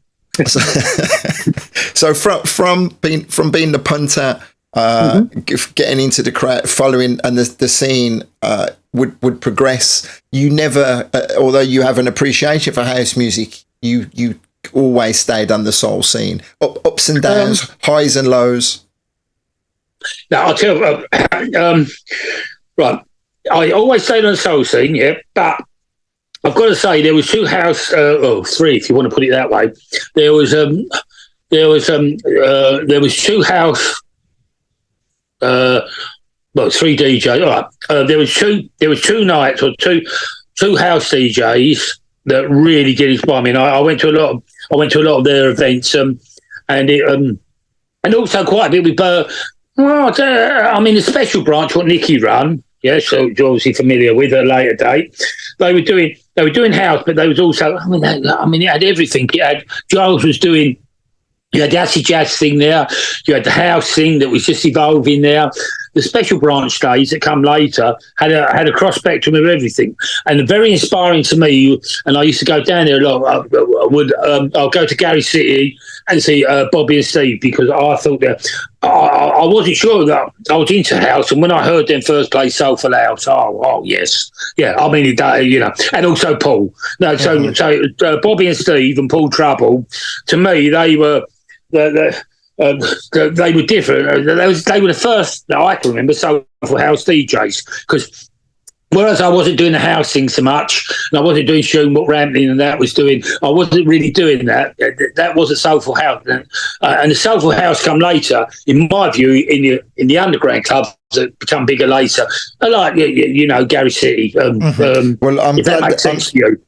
So from being the punter, getting into the crowd, following, and the scene would progress. You never, although you have an appreciation for house music, you always stayed on the soul scene. Ups and downs, highs and lows. Now I'll tell you, right. I always stayed on the soul scene, yeah, but I've got to say there was three if you want to put it that way. There was two house, three DJs. All right, there was two nights or two house DJs that really did inspire me. And I went to a lot of their events, and also quite a bit with the special branch what Nicky run. Yeah, so you're obviously familiar with at a later date. They were doing house, but they was also. It had everything. Giles was doing. You had the acid jazz thing there. You had the house thing that was just evolving there. The special branch days that come later had a cross spectrum of everything, and very inspiring to me. And I used to go down there a lot. I'll go to Gary City and see Bobby and Steve, because I thought that I wasn't sure that I was into house, and when I heard them first play Soulful House, oh yes, yeah. I mean, and also Paul. No, so Bobby and Steve and Paul Trouble, to me, they were they were different. They were the first that I can remember Soulful House DJs, because whereas I wasn't doing the house thing so much, and I wasn't doing showing what Rampling and that was doing, I wasn't really doing that. That wasn't Soulful House, and the Soulful House come later, in my view, in the underground clubs that become bigger later. I like Gary City. Well, I'm if that makes sense to you.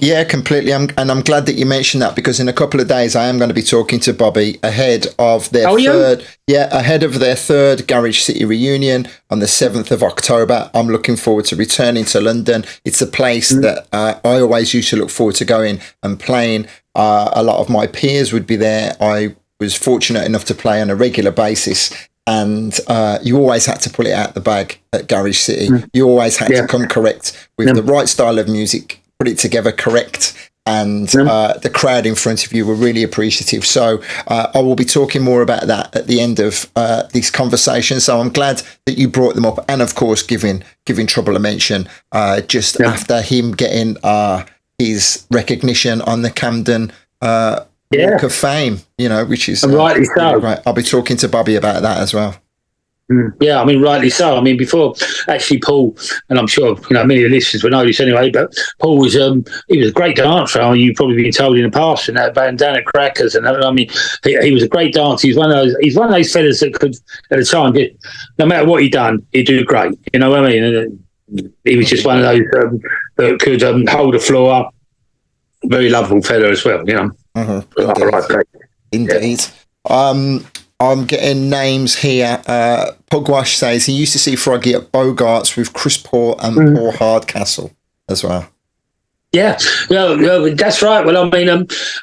Yeah, completely. I'm glad that you mentioned that, because in a couple of days I am going to be talking to Bobby ahead of their third Garage City reunion on the 7th of October. I'm looking forward to returning to London. It's a place that I always used to look forward to going and playing. A lot of my peers would be there. I was fortunate enough to play on a regular basis. And you always had to pull it out the bag at Garage City. You always had to come correct with the right style of music, put it together correct, and the crowd in front of you were really appreciative. So I will be talking more about that at the end of this conversation. So I'm glad that you brought them up, and of course giving Trouble a mention after him getting his recognition on the Camden Walk of Fame, which is rightly so. Right. I'll be talking to Bobby about that as well. Yeah, rightly so. Before actually Paul, and I'm sure many of the listeners will know this anyway, but Paul was he was a great dancer. You've probably been told in the past, and that bandana crackers, and he was a great dancer. He's one of those fellas that could, at the time, no matter what he done, he'd do great. You know what I mean? And he was just one of those that could hold the floor. Very lovable fella as well. Indeed. Yeah. I'm getting names here. Pugwash says he used to see Froggy at Bogart's with Chris Paul and Paul Hardcastle as well. Yeah, that's right. Well,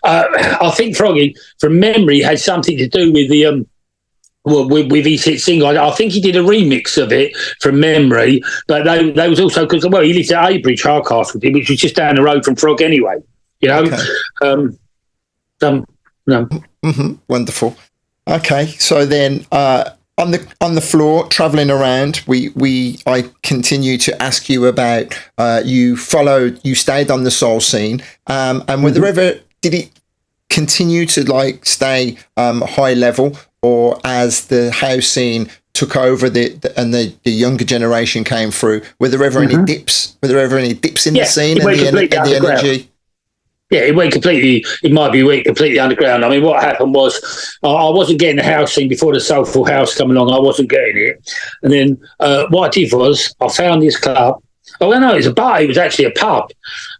I think Froggy, from memory, had something to do with the with his hit single. I think he did a remix of it from memory, but they was also because he lived at Abridge, Hardcastle, which was just down the road from Frog anyway. Okay. Wonderful. Okay, so then on the floor, traveling around, I continue to ask you about you stayed on the soul scene, and were there ever did it continue to like stay high level, or as the house scene took over and the younger generation came through, were there ever any dips? Were there ever any dips in the scene and the energy? Yeah, it went completely. It might be went completely underground. I mean, what happened was I wasn't getting the house scene before the Soulful House come along. I wasn't getting it, and then what I did was I found this club. Oh no, it was a bar. It was actually a pub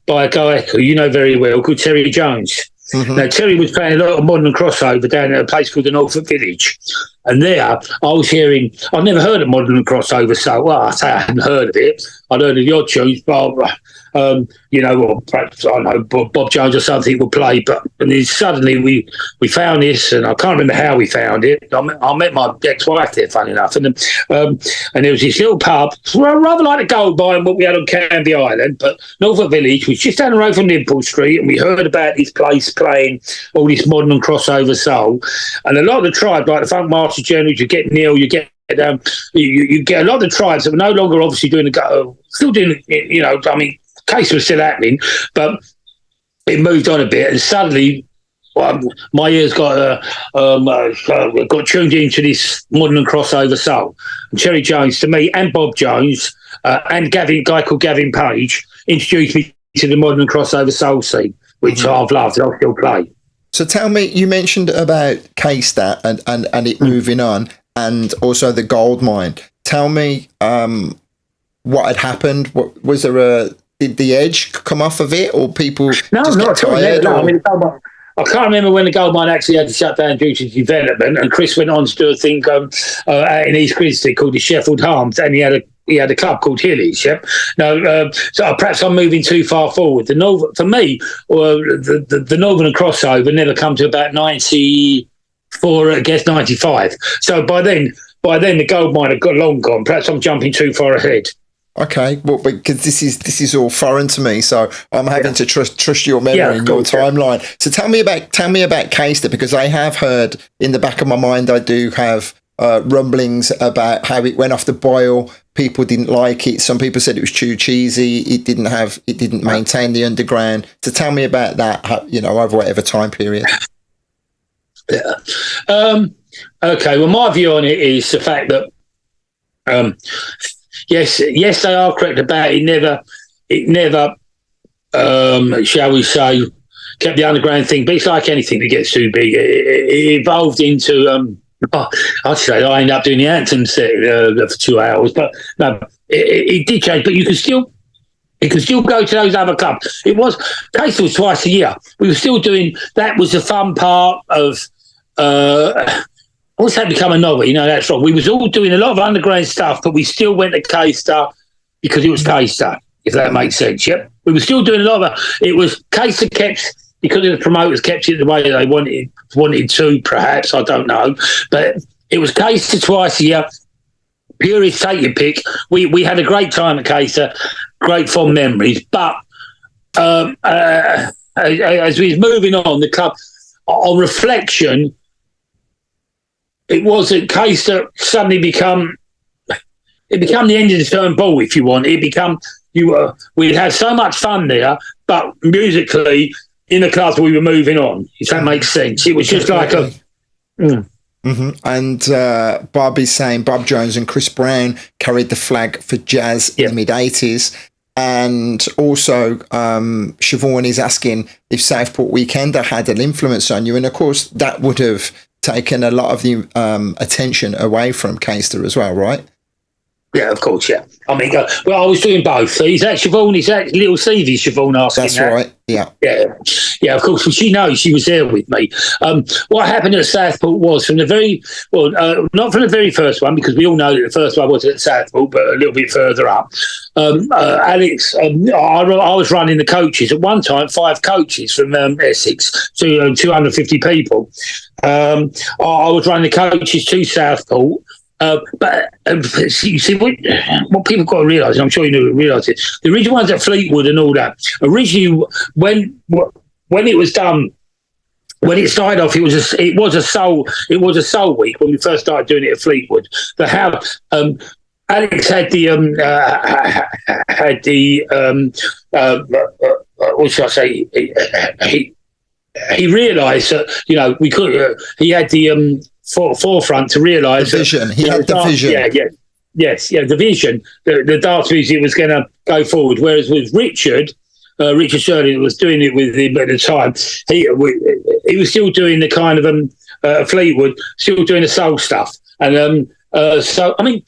by a guy who you know very well called Terry Jones. Mm-hmm. Now Terry was playing a lot of modern crossover down at a place called the Norfolk Village, and there I was hearing. I'd never heard of modern crossover, so I say I hadn't heard of it. I'd heard of the odd tunes, but. Or perhaps I don't know Bob Jones or something would play, but and then suddenly we found this, and I can't remember how we found it. I met my ex-wife there, funny enough, and there was this little pub, rather like the Gold Mine, what we had on Canby Island, but Norfolk Village was just down the road from Liverpool Street, and we heard about this place playing all this modern and crossover soul, and a lot of the tribe, like the Funk Master Generals, you get Neil, you get. You get a lot of the tribes that were no longer obviously doing still doing, I mean. Case was still happening, but it moved on a bit, and suddenly my ears got tuned into this modern and crossover soul. And Terry Jones, to me, and Bob Jones, and a guy called Gavin Page, introduced me to the modern and crossover soul scene, which I've loved and I still play. So tell me, you mentioned about K-Stat and it moving on, and also the gold mine. Tell me what had happened. Was there did the edge come off of it, or people just get tired? No, I mean, I can't remember when the gold mine actually had to shut down due to development, and Chris went on to do a thing out in East Grinstead called the Sheffield Harms, and he had a club called Hillies. Yep. No, so perhaps I'm moving too far forward. For me, the Northern crossover never come to about 94, I guess 95. So by then the gold mine had got long gone. Perhaps I'm jumping too far ahead. Okay, well, because this is all foreign to me, so I'm having to trust your memory and your timeline. So tell me about K-Stat, because I have heard in the back of my mind, I do have rumblings about how it went off the boil. People didn't like it. Some people said it was too cheesy. It didn't maintain the underground. So tell me about that. Over whatever time period. Yeah. Okay. Well, my view on it is the fact that. Yes, they are correct about it. It never, shall we say, kept the underground thing. But it's like anything that gets too big. It evolved into. I'd say I ended up doing the anthem set for 2 hours, but no, it did change. But you can still go to those other clubs. It was Case was twice a year. We were still doing that. Was the fun part of. Once that become a novel, that's wrong. We was all doing a lot of underground stuff, but we still went to K-Star because it was K-Star, if that makes sense. Yep. We were still doing a lot of it. Was K-Star kept, because the promoters kept it the way they wanted to, perhaps, I don't know. But it was K-Star twice a year. Purist, take your pick. We had a great time at K-Star, great fond memories. But as we was moving on, the club, on reflection, it was a case that suddenly become the end of the turn ball, if you want. We'd had so much fun there, but musically in the clubs we were moving on, if that makes sense. It was just like a Mm-hmm. And Bob is saying Bob Jones and Chris Brown carried the flag for jazz in the mid-'80s. And also, Siobhan is asking if Southport Weekender had an influence on you. And of course, that would have taken a lot of the attention away from K-Star as well, right? Yeah, of course, yeah. I mean, I was doing both. Is that Siobhan? Is that Little Stevie Siobhan asking That's that? Right, yeah. Yeah, of course. Well, she knows, she was there with me. What happened at Southport was from the not from the very first one, because we all know that the first one was at Southport, but a little bit further up. Alex, I was running the coaches. At one time, 5 coaches from Essex, to 250 people. I was running the coaches to Southport. But you see, what people got to realise, and I'm sure you realise it, the original ones at Fleetwood and all that, originally when it was done, when it started off, it was a soul week when we first started doing it at Fleetwood. Alex had what should I say? He realised that we could. He had the forefront to realise the vision. He had the vision. The vision. The dance music was going to go forward. Whereas with Richard Shirley was doing it with him at the time. He was still doing the kind of Fleetwood, still doing the soul stuff, and so I mean.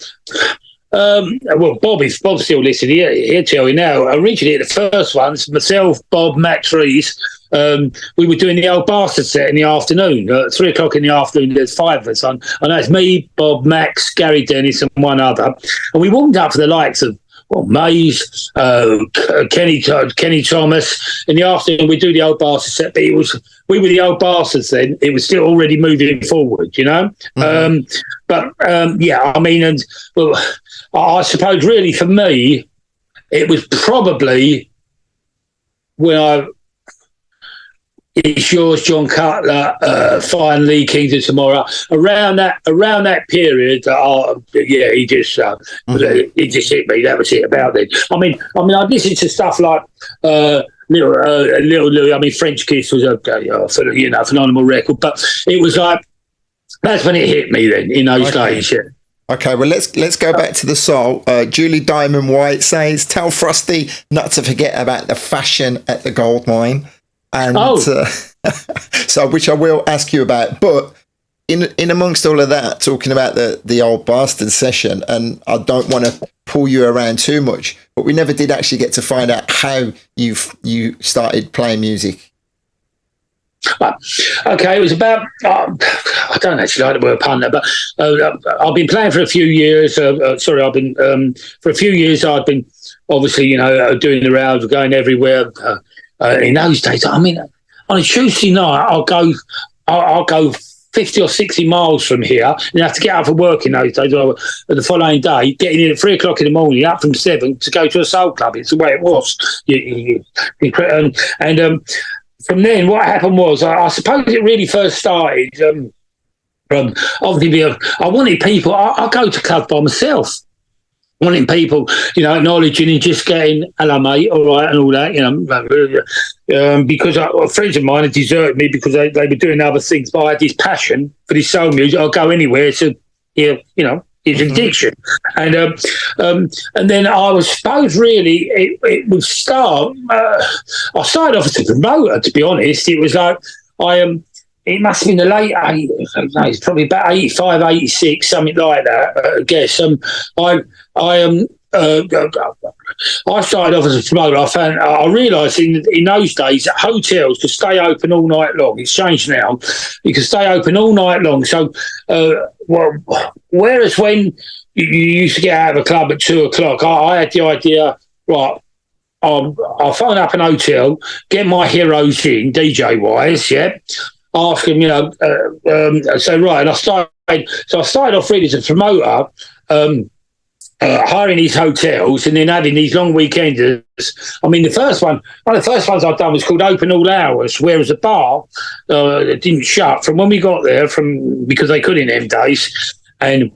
Bob's still listening. He'll tell you now. Originally, the first ones, myself, Bob, Max Rees, we were doing the Old Bastard set in the afternoon. 3 o'clock in the afternoon, there's 5 of us on. I know it's me, Bob, Max, Gary Dennis, and one other. And we warmed up for the likes of Mays, Kenny Thomas. In the afternoon, we do the Old Bastard set, but we were the Old Bastards then. It was still already moving forward, Mm-hmm. I mean, I suppose really for me, it was probably when It's Yours, John Cutler, Fine Lee, Kings of Tomorrow. Around that period, he just hit me. That was it about it. I mean, I listened to stuff like Little Louis. I mean, French Kiss was a phenomenal record, but it was like that's when it hit me. Then in those days, yeah. Okay, well, let's go back to the soul. Julie Diamond White says, "Tell Frostie not to forget about the fashion at the gold mine." And so, which I will ask you about, but in amongst all of that, talking about the Old Bastard session, and I don't want to pull you around too much, but we never did actually get to find out how you started playing music. Okay, it was about, I don't actually like the word punter, but I've been playing for a few years. For a few years, I've been obviously, doing the rounds, going everywhere. In those days, I mean, on a Tuesday night, I'll go 50 or 60 miles from here, and you have to get up for work in those days. The following day, getting in at 3 o'clock in the morning, up from 7 to go to a soul club. It's the way it was. From then, what happened was, I suppose it really first started from obviously I wanted people. I go to clubs by myself. Wanting people, acknowledging and just getting, hello, mate, all right, and all that, because friends of mine had deserted me because they were doing other things, but I had this passion for this soul music. I'll go anywhere to, it's addiction. And then I was supposed really, it would start, I started off as a promoter, to be honest. It was like, it must have been the late 80s, it's probably about 85, 86, something like that, I guess. I started off as a promoter. I realised in those days that hotels could stay open all night long. It's changed now. You could stay open all night long. So, whereas when you used to get out of a club at 2 o'clock, I had the idea, right, I'll phone up an hotel, get my heroes in, DJ-wise, yeah, ask them, and I started off really as a promoter, hiring these hotels and then having these long weekenders. I mean, one of the first ones I've done was called Open All Hours, whereas the bar didn't shut from when we got there, because they couldn't in them days. And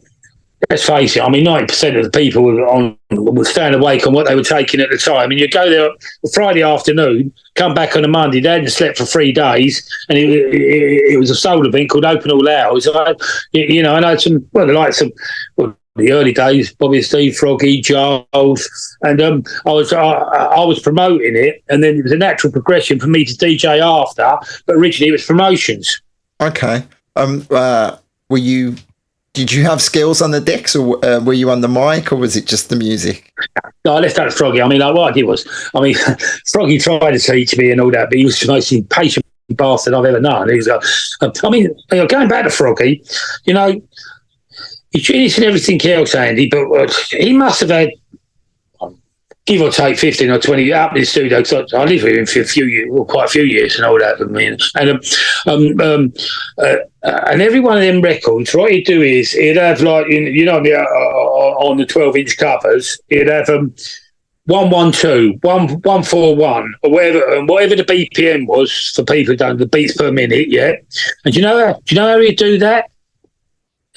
let's face it, I mean, 90% of the people were staying awake on what they were taking at the time. And you go there Friday afternoon, come back on a Monday, they hadn't slept for 3 days, and it was a soul event called Open All Hours. I know some, the likes of the early days, Bobby, Steve, Froggy, Giles, and I was promoting it, and then it was a natural progression for me to DJ after. But originally, it was promotions. Okay. Did you have skills on the decks, or were you on the mic, or was it just the music? No, I left that to Froggy. I mean, like, what I did was, Froggy tried to teach me and all that, but he was the most impatient bastard I've ever known. He was, going back to Froggy, he's genius and everything else, Andy, but he must have had, give or take 15 or 20 up in the studio, because I lived with him for quite a few years and all that. And every one of them records, what he'd do is he'd have, like, on the 12-inch covers, he'd have 112, 141, or whatever, and whatever the BPM was for people who don't, the beats per minute, yeah. And do you know how he'd do that?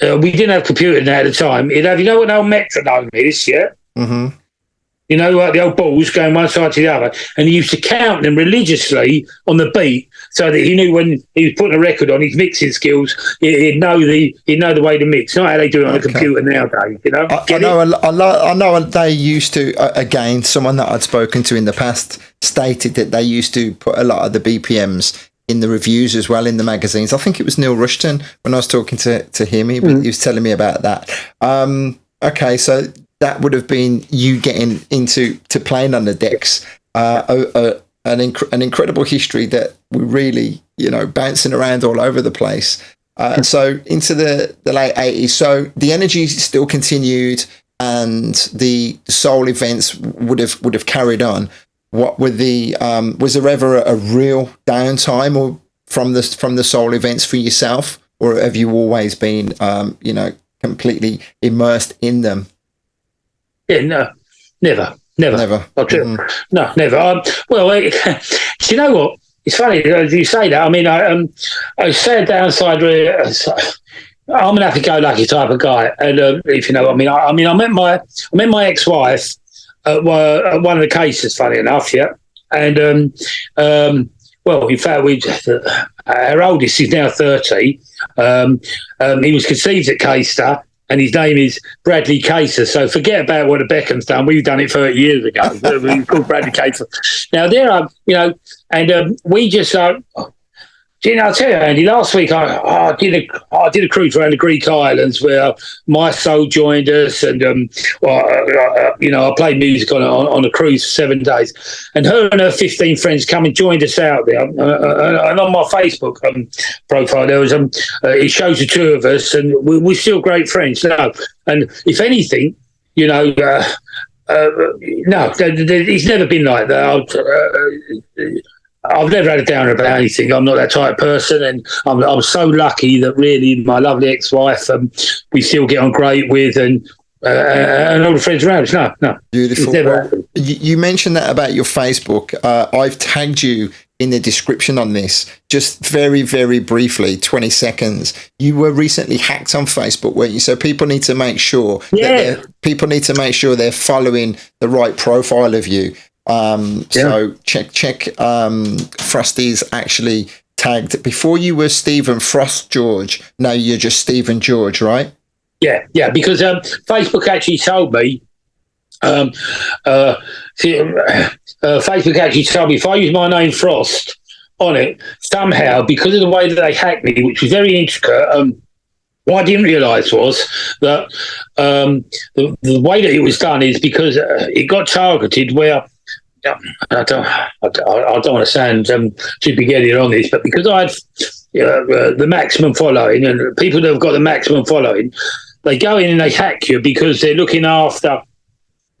We didn't have computers at the time. He'd have, you know what an old metronome is, yeah? Mm-hmm. You know, like the old balls going one side to the other. And he used to count them religiously on the beat so that he knew when he was putting a record on, his mixing skills, he'd know the way to mix. Not how they do it on a computer nowadays, you know? I know they used to, again, someone that I'd spoken to in the past stated that they used to put a lot of the BPMs in the reviews as well, in the magazines. I think it was Neil Rushton when I was talking to him. He was telling me about that. Okay, so that would have been you getting into playing on the decks. An incredible history that we really, bouncing around all over the place. So into the late 80s. So the energy still continued, and the soul events would have carried on. What were the was there ever a real downtime or from the soul events for yourself, or have you always been completely immersed in them? Yeah, no, never. Mm-hmm. No, never. Do you know what? It's funny you say that. I mean, I say a downside. I'm an happy-go-lucky type of guy, and if you know what I mean. I met my ex-wife at one of the cases. Funny enough, yeah, and in fact, our oldest is now 30. He was conceived at Caister, and his name is Bradley Caser. So forget about what the Beckham's done. We've done it 30 years ago. We called Bradley Caser. Now there are, and we just. I'll tell you, Andy. Last week I did a cruise around the Greek islands where my soul joined us, and I played music on a cruise for 7 days, and her and her 15 friends come and joined us out there. And on my Facebook profile, there was it shows the two of us, and we're still great friends now. And if anything, no, it's never been like that. I've never had a downer about anything. I'm not that type of person, and I'm so lucky that really my lovely ex-wife we still get on great with, and all the friends around us. No, beautiful. You mentioned that about your Facebook. I've tagged you in the description on this. Just very, very briefly, 20 seconds. You were recently hacked on Facebook, weren't you? So people need to make sure. Yeah. People need to make sure they're following the right profile of you. So check Frostie's actually tagged. Before you were Stephen Frost George, now you're just Stephen George, right? Yeah, because Facebook actually told me Facebook actually told me if I use my name Frost on it, somehow, because of the way that they hacked me, which was very intricate, what I didn't realise was that the way that it was done is because it got targeted where I don't want to sound too big-headed on this, but because I had the maximum following, and people that have got the maximum following, they go in and they hack you because they're looking after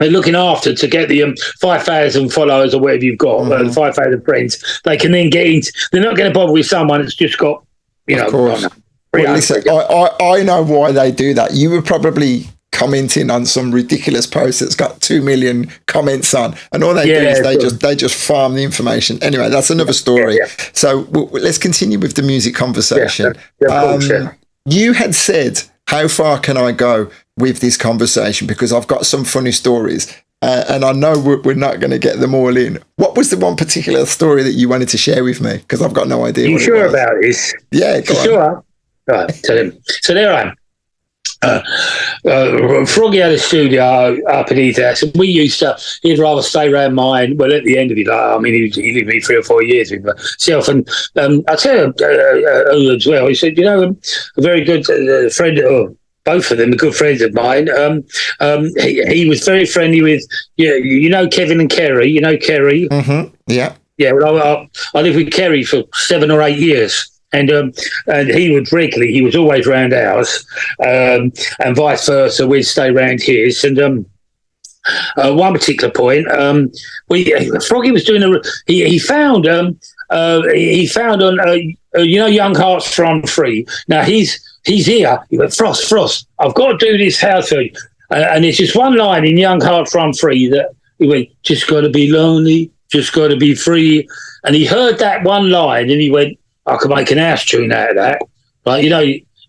to get the 5,000 followers or whatever you've got, 5,000 friends. They can then get into. They're not going to bother with someone that's just got, Of course. Listen, I know why they do that. You were probably commenting on some ridiculous post that's got 2 million comments on, and all they do is they just farm the information. Anyway, that's another story. So let's continue with the music conversation. You had said, how far can I go with this conversation, because I've got some funny stories, and I know we're not going to get them all in. What was the one particular story that you wanted to share with me, because I've got no idea. You sure about this? Yeah, go on. Sure. Right, tell him. So there I am. Froggy had a studio up in his house, and we used to. He'd rather stay around mine. Well, at the end of it, he lived me 3 or 4 years with myself, and I tell him as well. He said, a very good friend. Both of them are good friends of mine. He was very friendly with Kevin and Kerry. You know Kerry. Mm-hmm. Yeah. Yeah. Well, I lived with Kerry for 7 or 8 years. And he would regularly, he was always round ours, and vice versa. We'd stay round his. And one particular point, Froggy was doing he found on Young Hearts Run Free. Now he's here. He went, Frost, I've got to do this house for you. And there's just one line in Young Hearts Run Free that He went, just got to be lonely, just got to be free. And he heard that one line and he went, I could make an house tune out of that. Like, you know,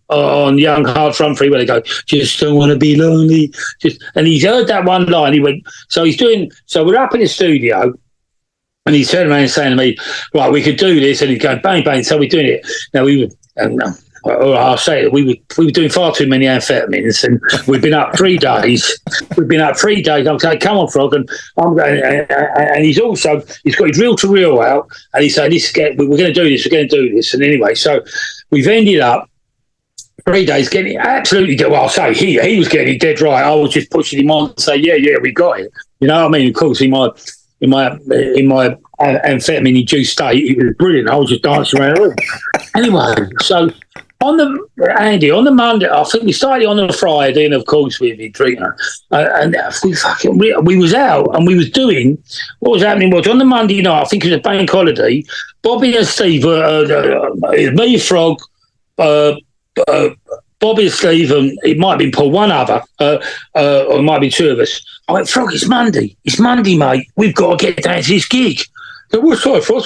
on Young Hard Front Free where they go, just don't want to be lonely. And he's heard that one line. He went, so we're up in the studio and he turned around saying to me, right, we could do this. And he's going, bang, bang. So we're doing it. Now I'll say it, we were doing far too many amphetamines and we've been up 3 days. I'm saying, come on, Frog. And I'm going, and he's got his reel to reel out and he's saying, we're going to do this. And anyway, so we've ended up 3 days getting absolutely dead. Well, I'll say he was getting it dead right. I was just pushing him on to say, yeah, we got it. You know what I mean? Of course, in my amphetamine induced state, it was brilliant. I was just dancing around the room. Anyway, so on the Monday, I think we started on the Friday, and of course we'd be drinking, and we was out and we was doing what was happening was on the Monday night. I think it was a bank holiday. Bobby and Steve, me, Frog, Bobby and Steve, and it might be Paul, one other, or it might be 2 of us. I went, Frog, it's Monday, mate. We've got to get down to this gig. So, what's up, Frog?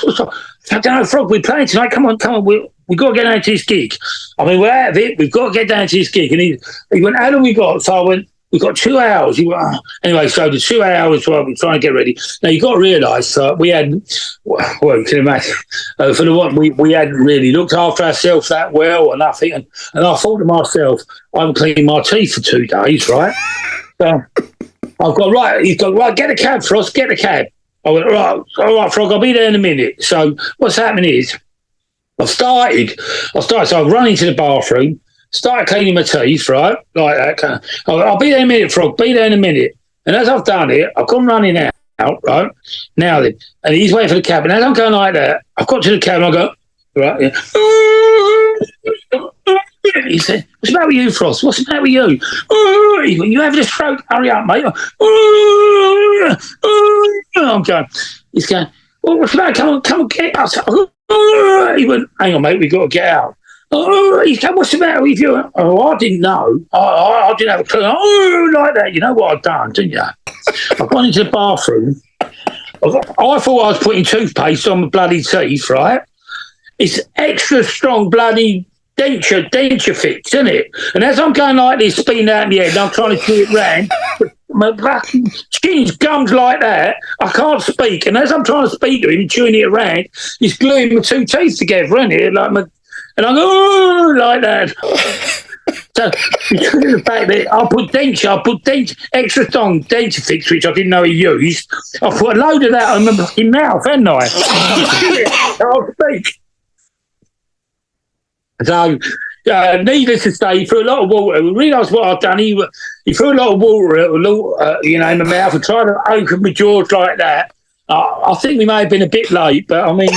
I don't know, Frog, we're playing tonight. Come on, we've got to get down to this gig. I mean, we're out of it. We've got to get down to this gig. And he went, how long we got? So I went, we've got 2 hours. He went, oh. Anyway, so the 2 hours while we're trying to get ready. Now, you've got to realise we had, well, you can imagine, for the one, we hadn't really looked after ourselves that well or nothing. And I thought to myself, I'm cleaning my teeth for 2 days, right? So I've got, right, he's got, right, get a cab, Frost, get a cab. I went, all right, Frog, I'll be there in a minute. So what's happening is I started, so I run into the bathroom, started cleaning my teeth, right, like that. I'll be there in a minute, Frog, be there in a minute. And as I've done it, I've gone running out, right, now then, and he's waiting for the cab. And as I'm going like that, I've got to the cab and I go, right, yeah. He said, what's the matter with you, Frost? What's the matter with you? He went, you having a stroke? Hurry up, mate. I'm going, he's going, well, what's the matter? Come on, get out. He went, hang on, mate, we've got to get out. He's going, what's the matter with you? Oh, I didn't know. I didn't have a clue. Like that. You know what I've done, didn't you? I've gone into the bathroom. I thought I was putting toothpaste on my bloody teeth, right? It's extra strong bloody denture fix, isn't it? And as I'm going like this, spinning out in the head, and I'm trying to do it round, my fucking skin's gums like that, I can't speak. And as I'm trying to speak to him, chewing it around, he's gluing my 2 teeth together, isn't it? And I go, like that. So, because of the fact that I put denture, extra strong denture fix, which I didn't know he used, I put a load of that on my fucking mouth, hadn't I? I'll speak. So, needless to say, he threw a lot of water. We realised what I'd done. He threw a lot of water, in my mouth and tried to open my jaws like that. I think we may have been a bit late, but I mean,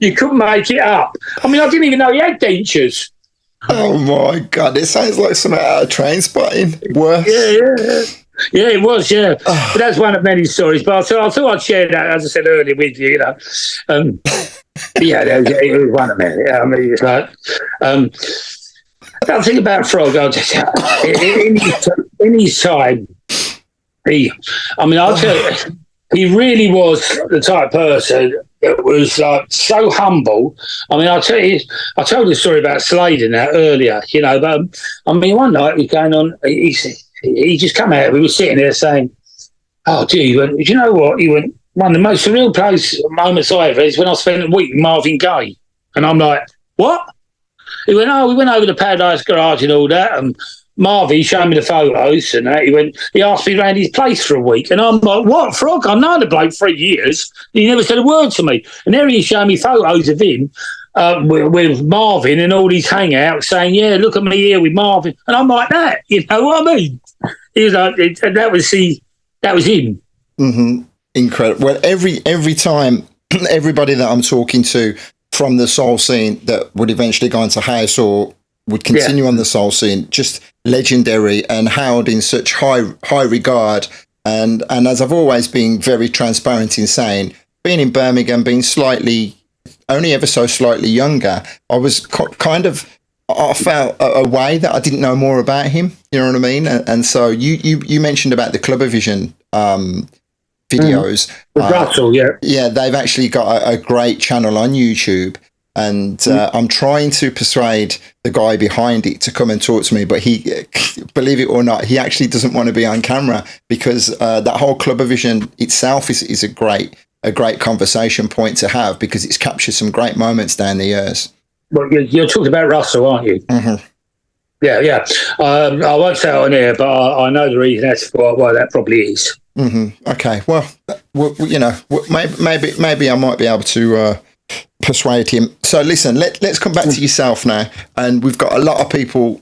you couldn't make it up. I mean, I didn't even know he had dentures. Oh my God, it sounds like something out of Trainspotting. Worse. Yeah, it was, yeah. But that's one of many stories. But I thought I'd share that, as I said earlier, with you, yeah, it was one of many. I mean, it's like, I think about Frog, in his time, I'll tell you, he really was the type of person that was so humble. I mean, I told the story about Slade and that earlier, but I mean, one night he was going on, he just come out, we were sitting there saying, oh, gee, he went, do you know what? He went, one of the most surreal moments I ever is when I spent a week with Marvin Gaye. And I'm like, what? He went, oh, we went over to Paradise Garage and all that, and Marvin showed me the photos and that. He asked me around his place for a week. And I'm like, what, Frog? I've known the bloke 3 years. He never said a word to me. And there he showed me photos of him with Marvin and all these hangouts saying, yeah, look at me here with Marvin. And I'm like, that, you know what I mean? He was like, and that was him. Mm-hmm. Incredible. Well, every time, everybody that I'm talking to from the soul scene that would eventually go into house or would continue on the soul scene, just legendary and held in such high regard. And as I've always been very transparent in saying, being in Birmingham, being only ever so slightly younger, I was kind of I felt a way that I didn't know more about him. You know what I mean? And so you mentioned about the Clubbervision videos. Russell, yeah, they've actually got a great channel on YouTube, and I'm trying to persuade the guy behind it to come and talk to me, but he, believe it or not, he actually doesn't want to be on camera, because that whole Clubbervision itself is a great conversation point to have, because it's captured some great moments down the years. Well, you're talking about Russell, aren't you? Mm-hmm. Yeah. I won't say it on air, but I know the reason that's why that probably is. Mm-hmm. Okay. Well, you know, maybe I might be able to persuade him. So listen, let's come back to yourself now, and we've got a lot of people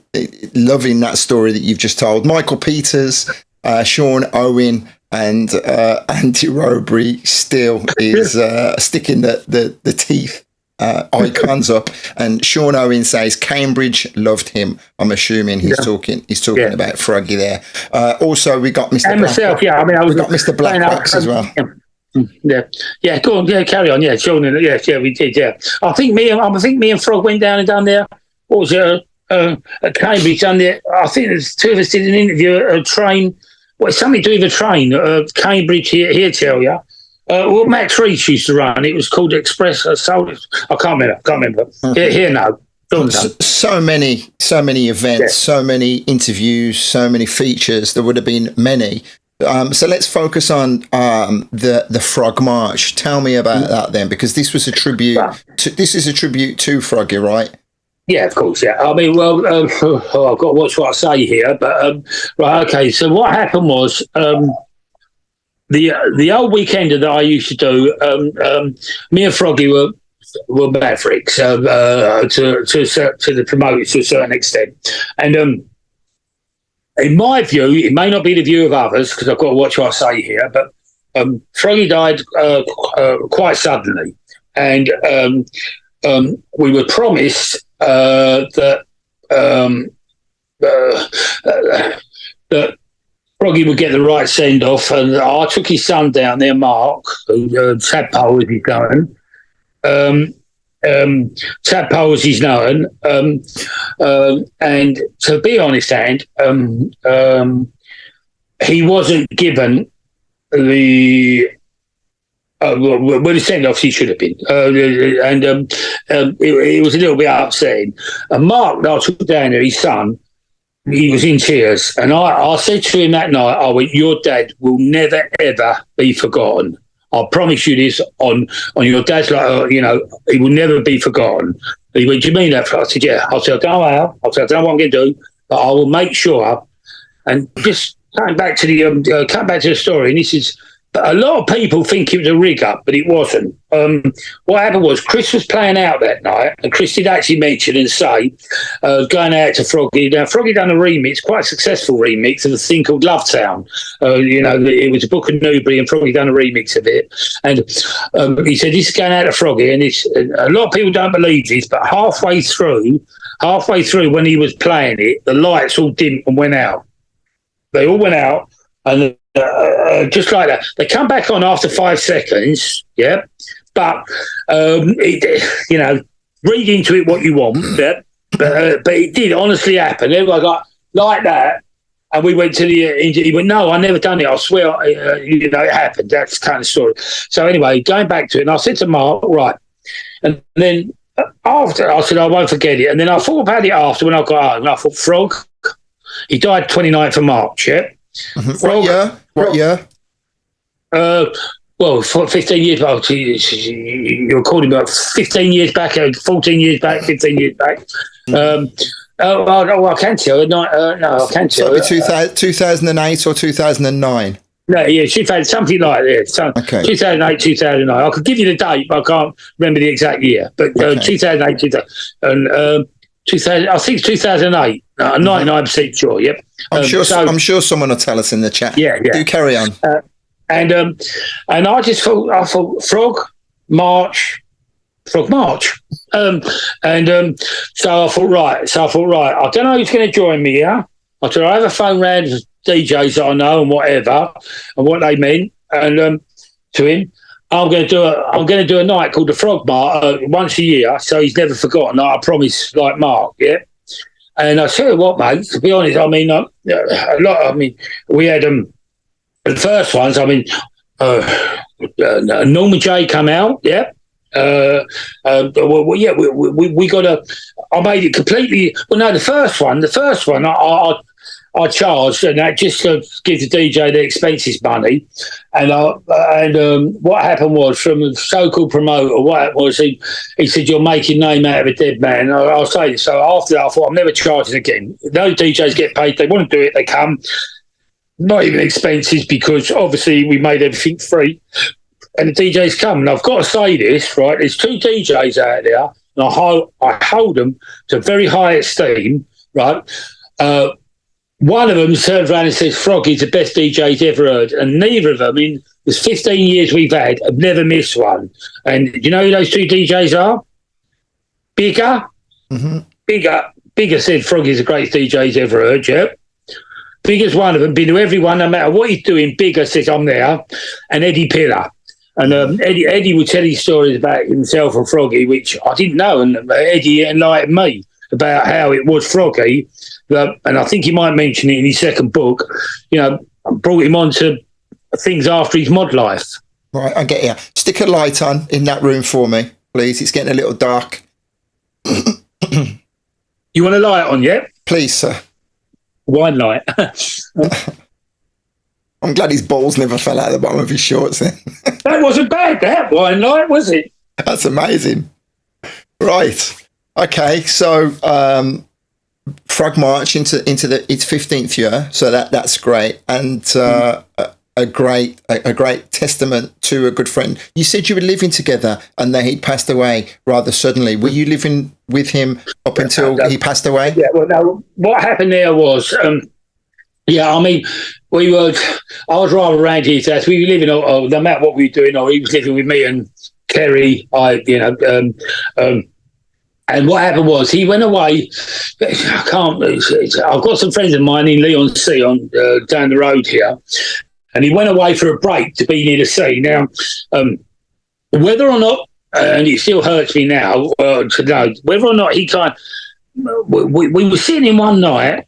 loving that story that you've just told. Michael Peters, Sean Owen, and Andy Robury still is sticking the teeth icons up, and Sean Owen says Cambridge loved him. I'm assuming he's talking about Froggy there. Also, we got Mr. And myself, we got Mr. Blackbox as well. Yeah. Go on, carry on. Yeah, Sean, we did. Yeah, I think me and Frog went down and done there. What was it? At Cambridge, done there. I think there's two of us did an interview at a train. Well, it's something to do with a train. Cambridge here, tell you. Well, Max Reach used to run. It was called Express Soul. I can't remember. Okay. Here now. So many events, so many interviews, so many features. There would have been many. So let's focus on the Frog March. Tell me about that then, because this was a tribute. This is a tribute to Froggy, right? Yeah, of course. Yeah, I mean, well, I've got to watch what I say here, but right, okay. So what happened was the old weekender that I used to do. Me and Froggy were mavericks to the promoters to a certain extent, and in my view, it may not be the view of others, because I've got to watch what I say here, but Froggy died quite suddenly, and we were promised that Froggy would get the right send off, and I took his son down there, Mark, who Tadpole as he's known. Tadpole as he's known, and to be honest, he wasn't given the the send off he should have been, and it was a little bit upsetting. And Mark, that I took down there, his son, he was in tears, and I said to him that night, I went, "Your dad will never ever be forgotten. I promise you this on your dad's, he will never be forgotten." He went, "Do you mean that?" I said, "Yeah." I said, "I don't know how." I said, "I don't know what I'm going to do, but I will make sure." And just coming back to the story, and this is, a lot of people think it was a rig up, but it wasn't. What happened was Chris was playing out that night, and Chris did actually mention and say, going out to Froggy. Now, Froggy done a remix, quite a successful remix of a thing called Love Town. It was a book of Newbury, and Froggy done a remix of it. And he said, "This is going out to Froggy," and a lot of people don't believe this, but halfway through when he was playing it, the lights all dimmed and went out. They all went out, and just like that, they come back on after 5 seconds. Yeah, but read into it what you want. Yeah, but it did honestly happen. Everyone got like that, and we went to he went, "No, I never done it. I swear, it happened." That's the kind of story. So anyway, going back to it, and I said to Mark, right, and then after I said I won't forget it, and then I thought about it after when I got home, and I thought, Frog, he died 29th of March. Yeah. Mm-hmm. What year? Well, 15 years back. You're calling about 15 years back, 14 years back, 15 years back. I can tell. No, I can tell. So 2008 or 2009? No, yeah, something like this. Okay. 2008, 2009. I could give you the date, but I can't remember the exact year. But 2008, 2000, and 2000. I think it's 2008. I'm 99% sure. Yep. I'm sure someone will tell us in the chat. Yeah. Do carry on. And I just thought, Frog March. So I thought, right. I don't know who's going to join me here. I said, I have a phone round to DJs that I know and whatever, and what they meant, and to him, I'm going to do a night called the Frog March once a year, so he's never forgotten. I promise, like Mark, yeah. And I tell you what, mate. To be honest, I mean, a lot. I mean, we had the first ones. I mean, Norma J come out. Yeah. Well, yeah, we got a. I made it completely. Well, no, the first one, I charged, and that just to give the DJ the expenses money. And what happened was, from a so-called promoter, what happened was he said, "You're making name out of a dead man." I'll say this. So after that, I thought, I'm never charging again. No DJs get paid. They want to do it. They come. Not even expenses, because obviously we made everything free. And the DJs come. And I've got to say this, right? There's 2 DJs out there, and I hold them to very high esteem, right? One of them turns around and says, Froggy's the best DJ he's ever heard. And neither of them, in the 15 years we've had, have never missed one. And do you know who those 2 DJs are? Bigger. Mm-hmm. Bigger said Froggy's the greatest DJ he's ever heard, yeah. Bigger's one of them, been to everyone, no matter what he's doing. Bigger says, I'm there. And Eddie Pillar. And Eddie would tell his stories about himself and Froggy, which I didn't know. And Eddie enlightened me about how it was Froggy. And I think he might mention it in his second book, brought him on to things after his mod life. Right, I get you. Stick a light on in that room for me, please. It's getting a little dark. You want a light on, yeah? Please, sir. Wine light. I'm glad his balls never fell out of the bottom of his shorts then. That wasn't bad, that wine light, was it? That's amazing. Right. Okay, so Frog March into its 15th year, so that's great, and a great testament to a good friend. You said you were living together, and that he'd passed away rather suddenly. Were you living with him up until he passed away? Yeah. Well, no. What happened there was, I mean, I was rather around his house. We were living, no matter what we were doing, or he was living with me and Kerry. And what happened was, he went away. I've got some friends of mine in Leon Sea down the road here, and he went away for a break to be near the sea. Now, whether or not, and it still hurts me now to know, whether or not he we were sitting in one night,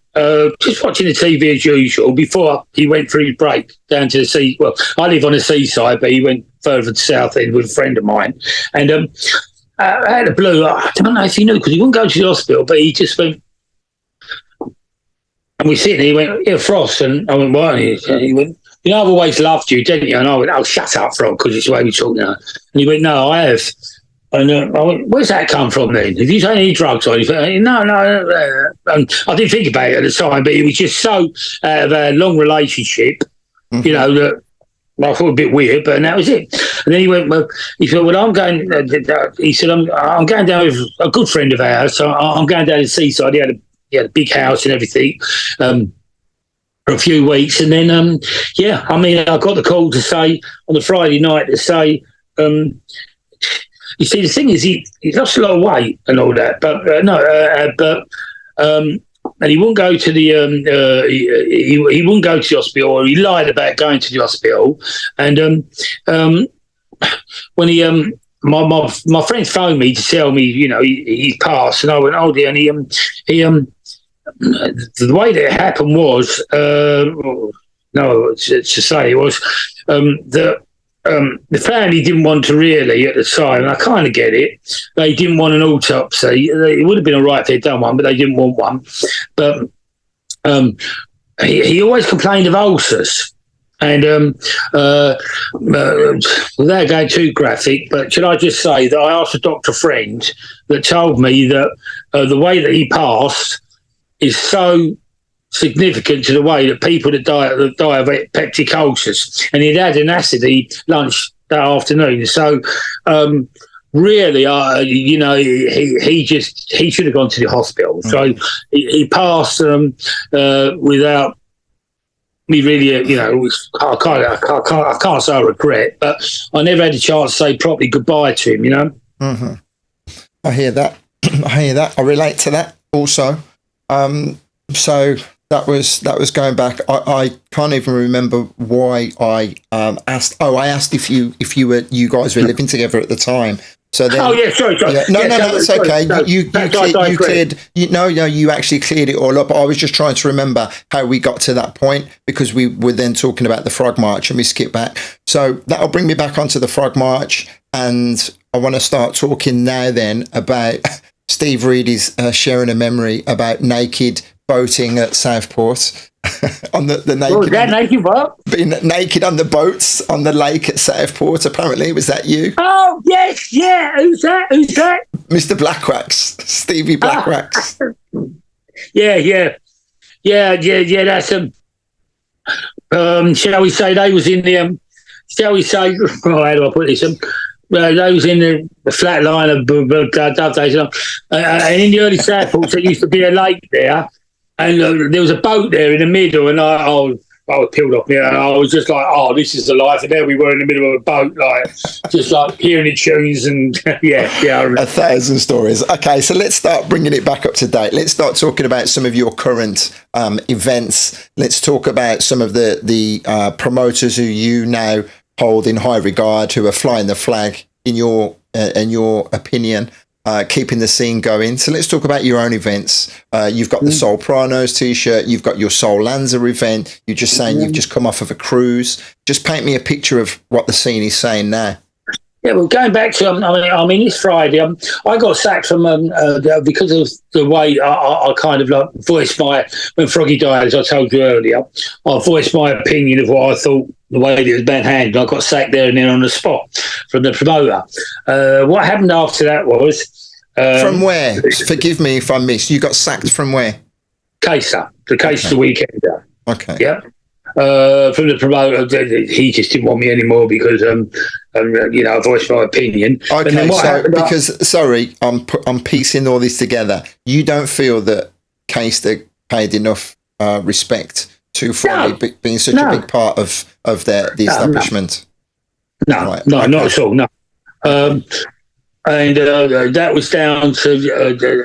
just watching the TV as usual, before he went for his break down to the sea. Well, I live on the seaside, but he went further to the south end with a friend of mine. And out of the blue, I don't know if you knew, because he wouldn't go to the hospital, but he just went, and we sitting there, he went, yeah, Frost. And I went, why? And he went, I've always loved you, didn't you? And I went, oh, shut up, Frog, because it's the way we talk now. And he went, no, I have. And I went, where's that come from then? Have you taken any drugs or anything? No. And I didn't think about it at the time, but it was just so out of a long relationship, that I thought a bit weird, but that was it. And then he went, he said, I'm going, I'm going down with a good friend of ours, so I'm going down to the seaside. He had a big house and everything for a few weeks. And then, I got the call to say, on the Friday night, to say, you see, the thing is, he lost a lot of weight and all that, and he wouldn't go to the he wouldn't go to the hospital, or he lied about going to the hospital. And when he my friends phoned me to tell me, he passed, and I went, oh dear. And the way that it happened was that the family didn't want to really at the time, and I kind of get it. They didn't want an autopsy. It would have been all right if they'd done one, but they didn't want one. But he always complained of ulcers. And without going too graphic, but should I just say that I asked a doctor friend that told me that the way that he passed is so significant to the way that people that die of peptic ulcers, and he'd had an acidy lunch that afternoon. So really, he should have gone to the hospital. So he passed without me really, I can't say I regret, but I never had a chance to say properly goodbye to him. Mm-hmm. I hear that. I relate to that also. So that was going back. I can't even remember why I asked. Oh, I asked if you guys were living together at the time. So then, sorry. Yeah, no, it's okay. You cleared. You actually cleared it all up. I was just trying to remember how we got to that point, because we were then talking about the Frog March and we skipped back. So that'll bring me back onto the Frog March, and I want to start talking now then about Steve Reed is sharing a memory about naked boating at Southport. On the naked, naked what? Being naked on the boats on the lake at Southport. Apparently, was that you? Oh yes, yeah. Who's that? Mr. Blackwax, Stevie Blackwax. Yeah. That's shall we say they was in the Shall we say? How do I put this? They was in the flat line of Dove Days, and in the early Southports, there used to be a lake there. And there was a boat there in the middle, and I was peeled off me, and I was just like, "Oh, this is the life!" And there we were in the middle of a boat, like just like hearing the tunes, and yeah. I remember. 1,000 stories. Okay, so let's start bringing it back up to date. Let's start talking about some of your current events. Let's talk about some of the promoters who you now hold in high regard, who are flying the flag in your opinion. Keeping the scene going. So let's talk about your own events. You've got the Soulpranos t-shirt. You've got your Soulanza event. You're just saying you've just come off of a cruise. Just paint me a picture of what the scene is saying now. Yeah, well, going back to, I mean, it's Friday. I got sacked from because of the way I kind of like voiced when Froggy died, as I told you earlier. I voiced my opinion of what I thought the way that it was being handled. I got sacked there and then on the spot from the promoter. What happened after that was from where? Forgive me if I missed. You got sacked from where? Caser, the Caser weekend. Okay. Yeah. From the promoter, he just didn't want me anymore because, I voiced my opinion. Okay, so because sorry, I'm piecing all this together. You don't feel that Caster paid enough respect to Froggy being such a big part of the establishment? No, right, not at all. No. And that was down to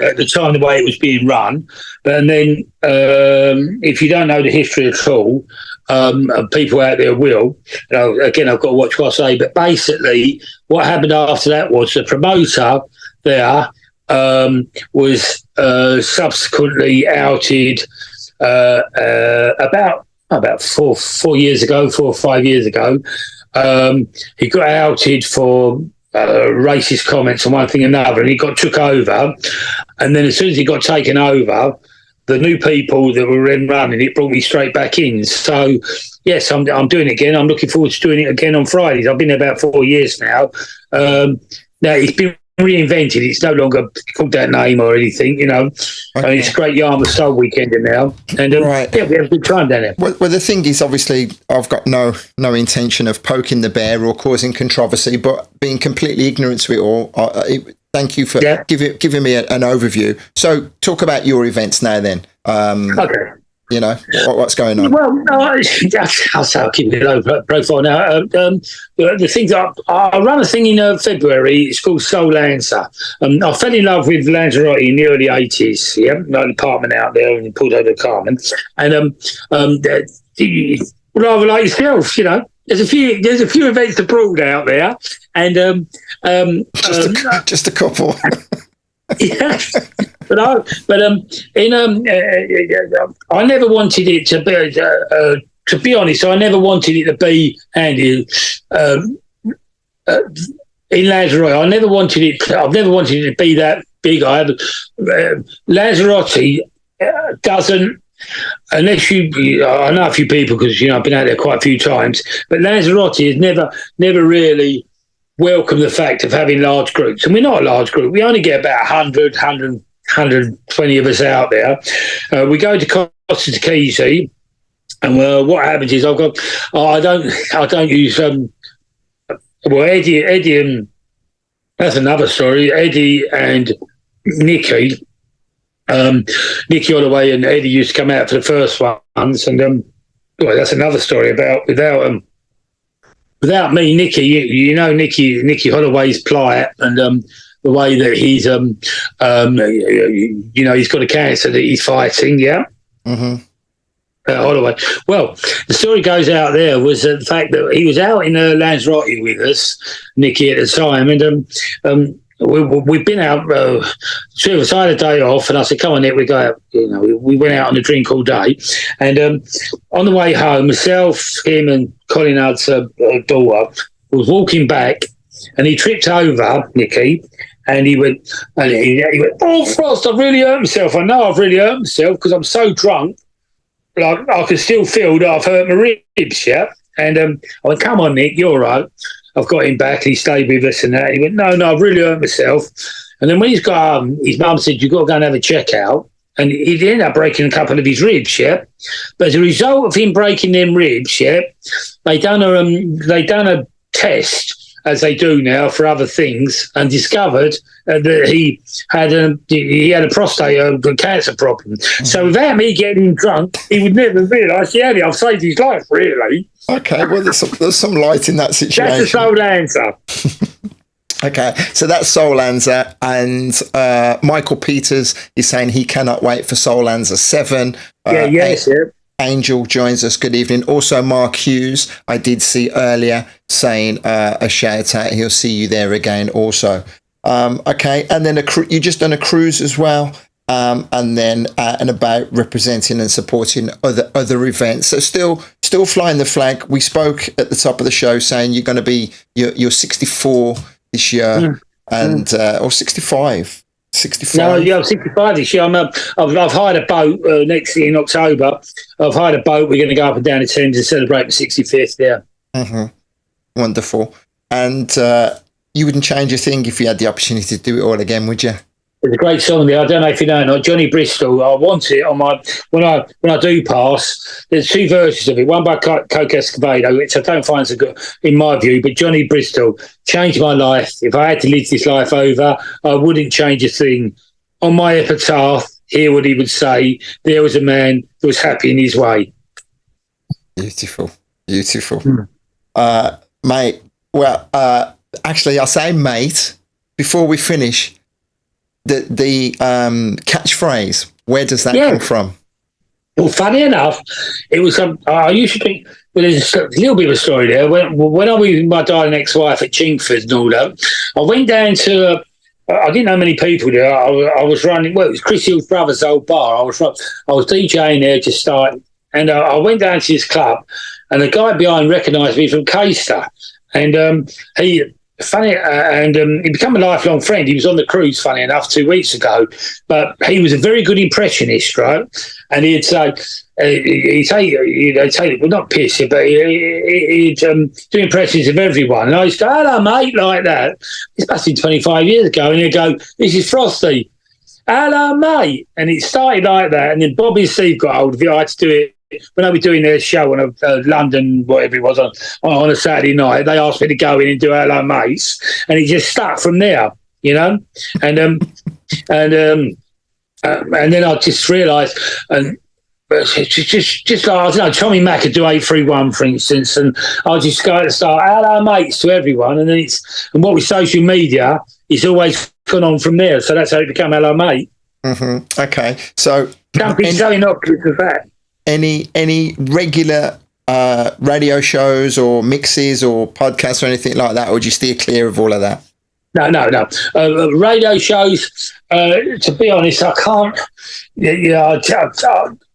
at the time the way it was being run. And then, if you don't know the history at all, people out there will. Again, I've got to watch what I say. But basically, what happened after that was the promoter there was subsequently outed about 4 or 5 years ago. He got outed for racist comments on one thing and another, and he got took over. And then as soon as he got taken over, the new people that were in running it brought me straight back in. So yes, I'm doing it again. I'm looking forward to doing it again on Fridays. I've been there about 4 years now. Now it's been reinvented. It's no longer called that name or anything, Okay. And it's a great Yarmouth Soul weekend now. And right. Yeah, we have a good time down there. Well, the thing is, obviously, I've got no intention of poking the bear or causing controversy, but being completely ignorant to it all, thank you for giving me an overview. So talk about your events now then. Okay. What's going on? Well, I'll keep it low profile now. The things I run a thing in February. It's called Soulanza. I fell in love with Lanzarote in the early 80s. Yeah, an apartment out there in Porto de Carmen, and rather like yourself, There's a few events abroad out there, and just a couple. Yeah, I never wanted it to be. To be honest, I never wanted it to be Andy in Lanzarote. I've never wanted it to be that big. Lanzarote doesn't. Unless I know a few people because I've been out there quite a few times, but Lanzarote has never really welcomed the fact of having large groups, and we're not a large group. We only get about 120 of us out there. We go to Costa Tequila, and what happens is I don't use Eddie and that's another story. Eddie and Nicky Holloway and Eddie used to come out for the first ones, and that's another story about without me, Nicky. Nicky Holloway's plight and the way that he's he's got a cancer that he's fighting, yeah. Mm-hmm. Holloway. Well, the story goes out there was the fact that he was out in Lanzarote with us, Nicky, at the time, and we'd been out. Two of us had a day off, and I said, "Come on, Nick, we go out." We went out on a drink all day, and on the way home, myself, him, and Colin Hudd's daughter was walking back, and he tripped over Nicky. And he went, "Oh, Frost, I've really hurt myself. I know I've really hurt myself because I'm so drunk. Like, I can still feel that I've hurt my ribs, yeah." And I went, "Come on, Nick, you're all right." I've got him back. He stayed with us and that. He went, No, I've really hurt myself. And then when he's got home, his mum said, "You've got to go and have a check-out." And he ended up breaking a couple of his ribs, yeah. But as a result of him breaking them ribs, yeah, they done a test, as they do now for other things, and discovered that he had a prostate cancer problem. So without me getting him drunk, he would never realise, I've saved his life, really. Okay, well, there's some light in that situation. That's the Soulanza. Okay, so that's Soulanza, and Michael Peters is saying he cannot wait for Soulanza 7. Yes. Angel joins us. Good evening. Also, Mark Hughes, I did see earlier, saying a shout out. He'll see you there again also. Okay, and then you just done a cruise as well, and then and about representing and supporting other events. So still flying the flag. We spoke at the top of the show saying you're going to be you're 64 this year, and or 65. 65. No, I'm 65 this year. I've hired a boat next year in October. I've hired a boat. We're going to go up and down the Thames and celebrate the 65th there. Mm-hmm. Wonderful. And you wouldn't change a thing if you had the opportunity to do it all again, would you? There's a great song there. I don't know if you know it or not. Johnny Bristol. I want it on my when I do pass. There's two versions of it. One by Coke Escovedo, which I don't find so good in my view. But Johnny Bristol changed my life. If I had to live this life over, I wouldn't change a thing. On my epitaph, hear what he would say. There was a man who was happy in his way. Beautiful. Mate. Well, actually, I'll say mate before we finish. The catchphrase, where does that come from? Well, funny enough, it was I used to think, well, there's a little bit of a story there. When I was with my darling ex-wife at Chingford and all that, I went down to, I didn't know many people there. I was running, well, it was Chris Hill's brother's old bar. I was DJing there to start, and I went down to this club, and the guy behind recognised me from Caister, and he became a lifelong friend. He was on the cruise, funny enough, 2 weeks ago. But he was a very good impressionist, right? And he'd say, well, not piss you, but he'd do impressions of everyone. And I used to go, "Hello, mate," like that. This must be 25 years ago. And he'd go, "This is Frostie. Hello, mate." And it started like that. And then Bobby and Steve got hold of it. I had to do it. When I was doing their show on London, whatever it was, on a Saturday night, they asked me to go in and do Hello Mates, and it just stuck from there, and then I just realised, and just like, I don't know, Tommy Mack could do 831, for instance, and I just go at the start, "Hello Mates" to everyone, and then and what with social media, it's always gone on from there. So that's how it became Hello Mate. Mm-hmm. Okay, so don't be so innocuous with that. Any regular radio shows or mixes or podcasts or anything like that, or do you steer clear of all of that? No. Radio shows, to be honest, I can't.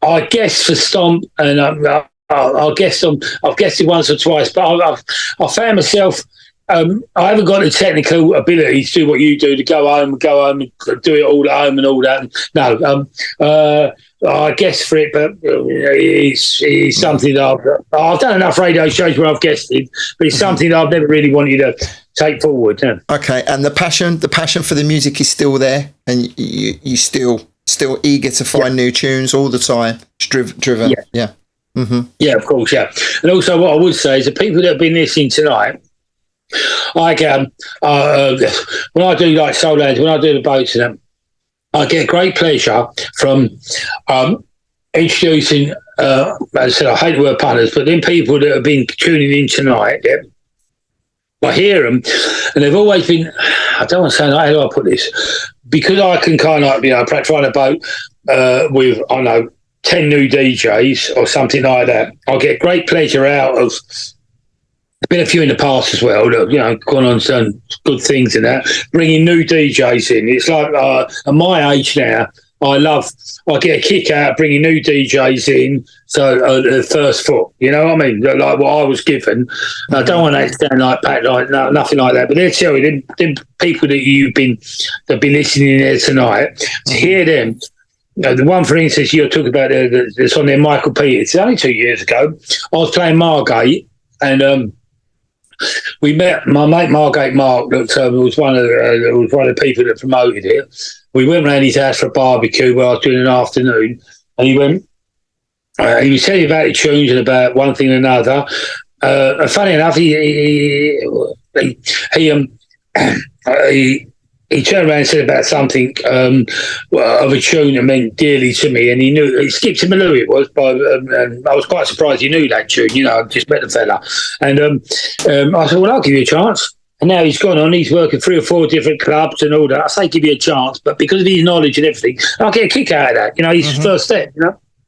I guess for Stomp, and I've guessed it once or twice, but I found myself. I haven't got the technical ability to do what you do, to go home and do it all at home and all that. No, I guess for it, but it's something that I've done enough radio shows where I've guessed it, but it's something that I've never really wanted to take forward. Yeah. Okay, and the passion for the music is still there, and you still eager to find new tunes all the time. It's driven. Yeah. Mm-hmm. Yeah, of course. Yeah, and also what I would say is the people that have been listening tonight. When I do like Soulanza, when I do the boats and them, I get great pleasure from introducing, as I said, I hate the word punters, but then people that have been tuning in tonight, I hear them, and they've always been, I don't want to say, how do I put this? Because I can kind of, perhaps run a boat with, I know, 10 new DJs or something like that, I'll get great pleasure out of. Been a few in the past as well. Look, gone on some good things in that. Bringing new DJs in. It's like at my age now, I get a kick out of bringing new DJs in. So the first foot, you know what I mean? Like what I was given. I don't want to sound like Pat, nothing like that. But they'll tell you, them people that have been listening there tonight, to hear them. The one, for instance, you're talking about that's on there, Michael Peters. Only 2 years ago, I was playing Margate, and we met my mate Margate Mark. That was one of the people that promoted it. We went round his house for a barbecue where I was doing an afternoon, and he went. He was telling me about the tunes and about one thing and another. And funny enough, he turned around and said about something of a tune that meant dearly to me, and he knew. He skipped him who it was, but I was quite surprised he knew that tune. I just met the fella, and I said, "Well, I'll give you a chance." And now he's gone on. He's working 3 or 4 different clubs and all that. I say, give you a chance, but because of his knowledge and everything, I'll get a kick out of that. His first step.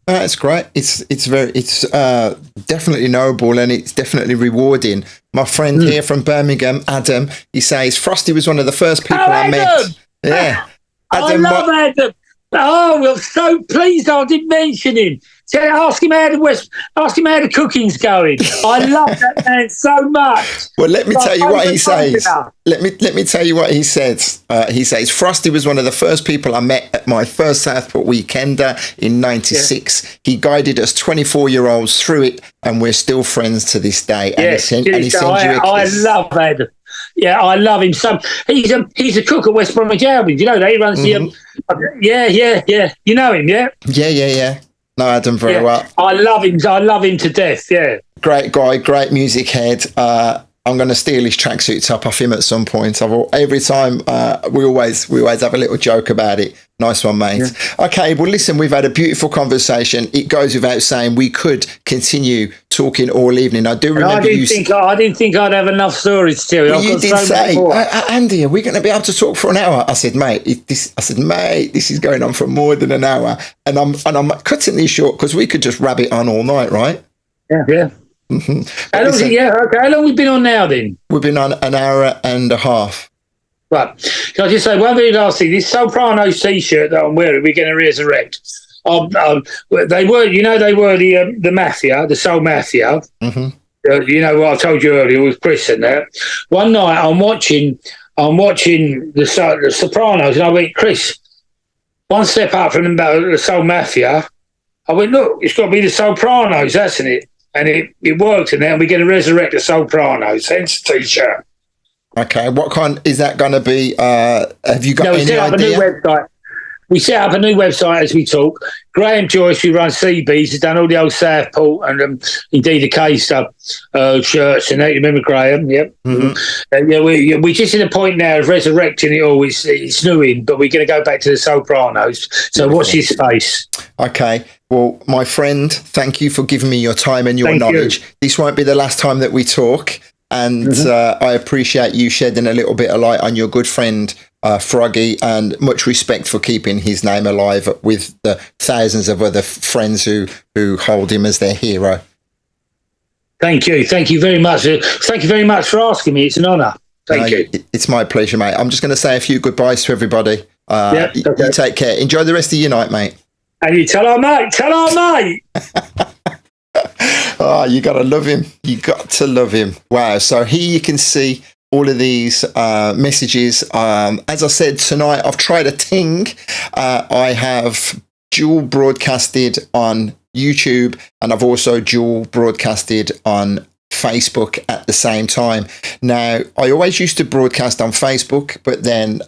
That's great. It's definitely noble, and it's definitely rewarding. My friend here from Birmingham, Adam, he says Frostie was one of the first people I met. Yeah, Adam, I love Adam. Oh, I'm so pleased I didn't mention him. Ask him how the cooking's going. I love that man so much. Well, let me tell you what he says. Let me tell you what he says. He says Frostie was one of the first people I met at my first Southport Weekender in '96. Yeah. He guided us 24-year-olds through it, and we're still friends to this day. And he sends you a kiss. I love Adam. Yeah, I love him. So he's a cook at West Bromwich Albion. You know that he runs the. Yeah. You know him, yeah. Yeah. Know Adam very well. I love him. I love him to death. Yeah. Great guy, great music head. I'm going to steal his tracksuit top off him at some point. Every time we always have a little joke about it. Nice one, mate. Yeah. Okay, well, listen, we've had a beautiful conversation. It goes without saying we could continue talking all evening. I do remember I didn't think I'd have enough stories to tell you. Well, you did say, Andy, are we going to be able to talk for an hour? I said, mate, this is going on for more than an hour, and I'm cutting these short because we could just rabbit on all night, right? Yeah. Mm-hmm. How long have we been on now then? We've been on an hour and a half. Right. Can I just say one very last thing? This Sopranos t-shirt that I'm wearing, we're going to resurrect. They were the mafia, the Soul Mafia. Mm-hmm. What I told you earlier with Chris and that. One night I'm watching the Sopranos, and I went, Chris, one step up from the Soul Mafia. I went, look, it's got to be the Sopranos, hasn't it? And it worked, and now we're going to resurrect the Sopranos. Hence the t-shirt. Okay, what kind is that going to be? Have you got any idea? A new website. We set up a new website as we talk. Graham Joyce, who runs CB's, has done all the old Southport and indeed the K-Sub shirts and that. You remember Graham? Yep. Mm-hmm. We're just in a point now of resurrecting it all. It's new in, but we're going to go back to the Sopranos. So watch this space. Okay. Well, my friend, thank you for giving me your time and your knowledge. This won't be the last time that we talk. And I appreciate you shedding a little bit of light on your good friend, Froggy, and much respect for keeping his name alive with the thousands of other friends who hold him as their hero. Thank you. Thank you very much. Thank you very much for asking me. It's an honour. Thank you. It's my pleasure, mate. I'm just going to say a few goodbyes to everybody. You take care. Enjoy the rest of your night, mate. And you tell our mate. Oh, you got to love him. You got to love him. Wow. So here you can see all of these messages. As I said tonight, I've tried a thing. I have dual broadcasted on YouTube, and I've also dual broadcasted on Facebook at the same time. Now, I always used to broadcast on Facebook, but then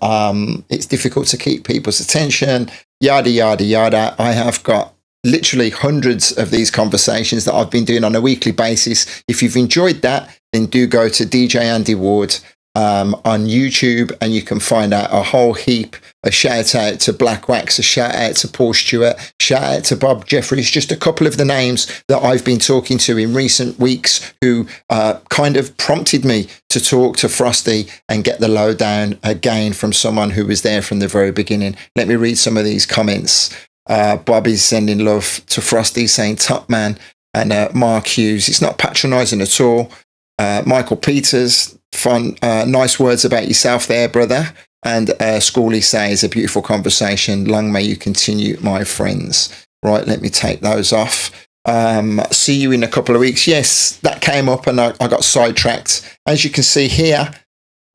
it's difficult to keep people's attention, yada, yada, yada. I have got literally hundreds of these conversations that I've been doing on a weekly basis. If you've enjoyed that, then do go to DJ Andy Ward on YouTube, and you can find out a whole heap. A shout out to Black Wax, a shout out to Paul Stewart, shout out to Bob Jeffries, just a couple of the names that I've been talking to in recent weeks who kind of prompted me to talk to Frostie and get the lowdown again from someone who was there from the very beginning. Let me read some of these comments. Bobby's sending love to Frostie, saying top man. And Mark Hughes, it's not patronising at all. Michael Peters, fun, nice words about yourself there, brother. And Schooley says, a beautiful conversation. Long may you continue, my friends. Right, let me take those off. See you in a couple of weeks. Yes, that came up and I got sidetracked. As you can see here,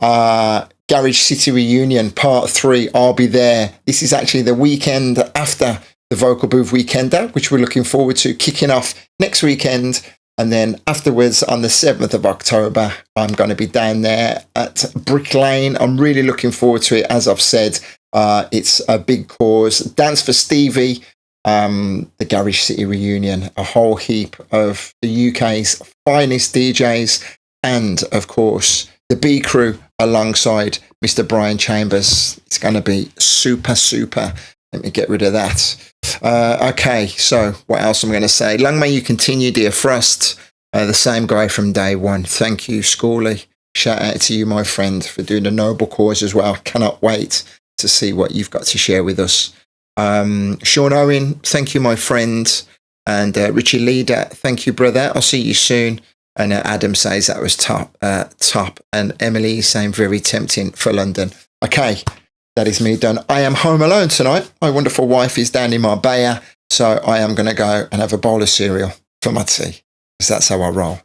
Garage City Reunion Part 3, I'll be there. This is actually the weekend after the Vocal Booth Weekender, which we're looking forward to kicking off next weekend. And then afterwards, on the 7th of October, I'm going to be down there at Brick Lane. I'm really looking forward to it. As I've said, it's a big cause. Dance for Stevie, the Garage City Reunion, a whole heap of the UK's finest DJs, and of course, the B Crew alongside Mr. Brian Chambers. It's going to be super, super. Let me get rid of that. Okay, so what else am I going to say? Long may you continue, dear Frost. The same guy from day one. Thank you, Schooley. Shout out to you, my friend, for doing a noble cause as well. Cannot wait to see what you've got to share with us. Sean Owen, thank you, my friend. And Richie Leader, thank you, brother. I'll see you soon. And Adam says that was top. And Emily saying very tempting for London. Okay. That is me done. I am home alone tonight. My wonderful wife is down in Marbella, so I am going to go and have a bowl of cereal for my tea, because that's how I roll.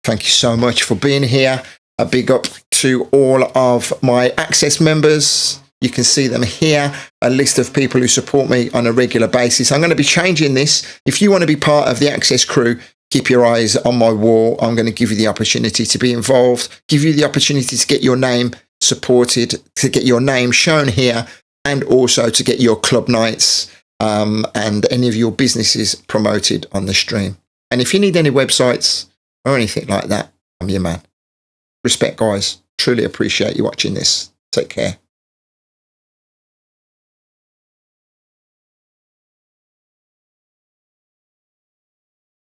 Thank you so much for being here. A big up to all of my Access members. You can see them here, a list of people who support me on a regular basis. I'm going to be changing this. If you want to be part of the Access crew, keep your eyes on my wall. I'm going to give you the opportunity to be involved, give you the opportunity to get your name supported, to get your name shown here, and also to get your club nights and any of your businesses promoted on the stream. And if you need any websites or anything like that, I'm your man. Respect, guys. Truly appreciate you watching this. Take care.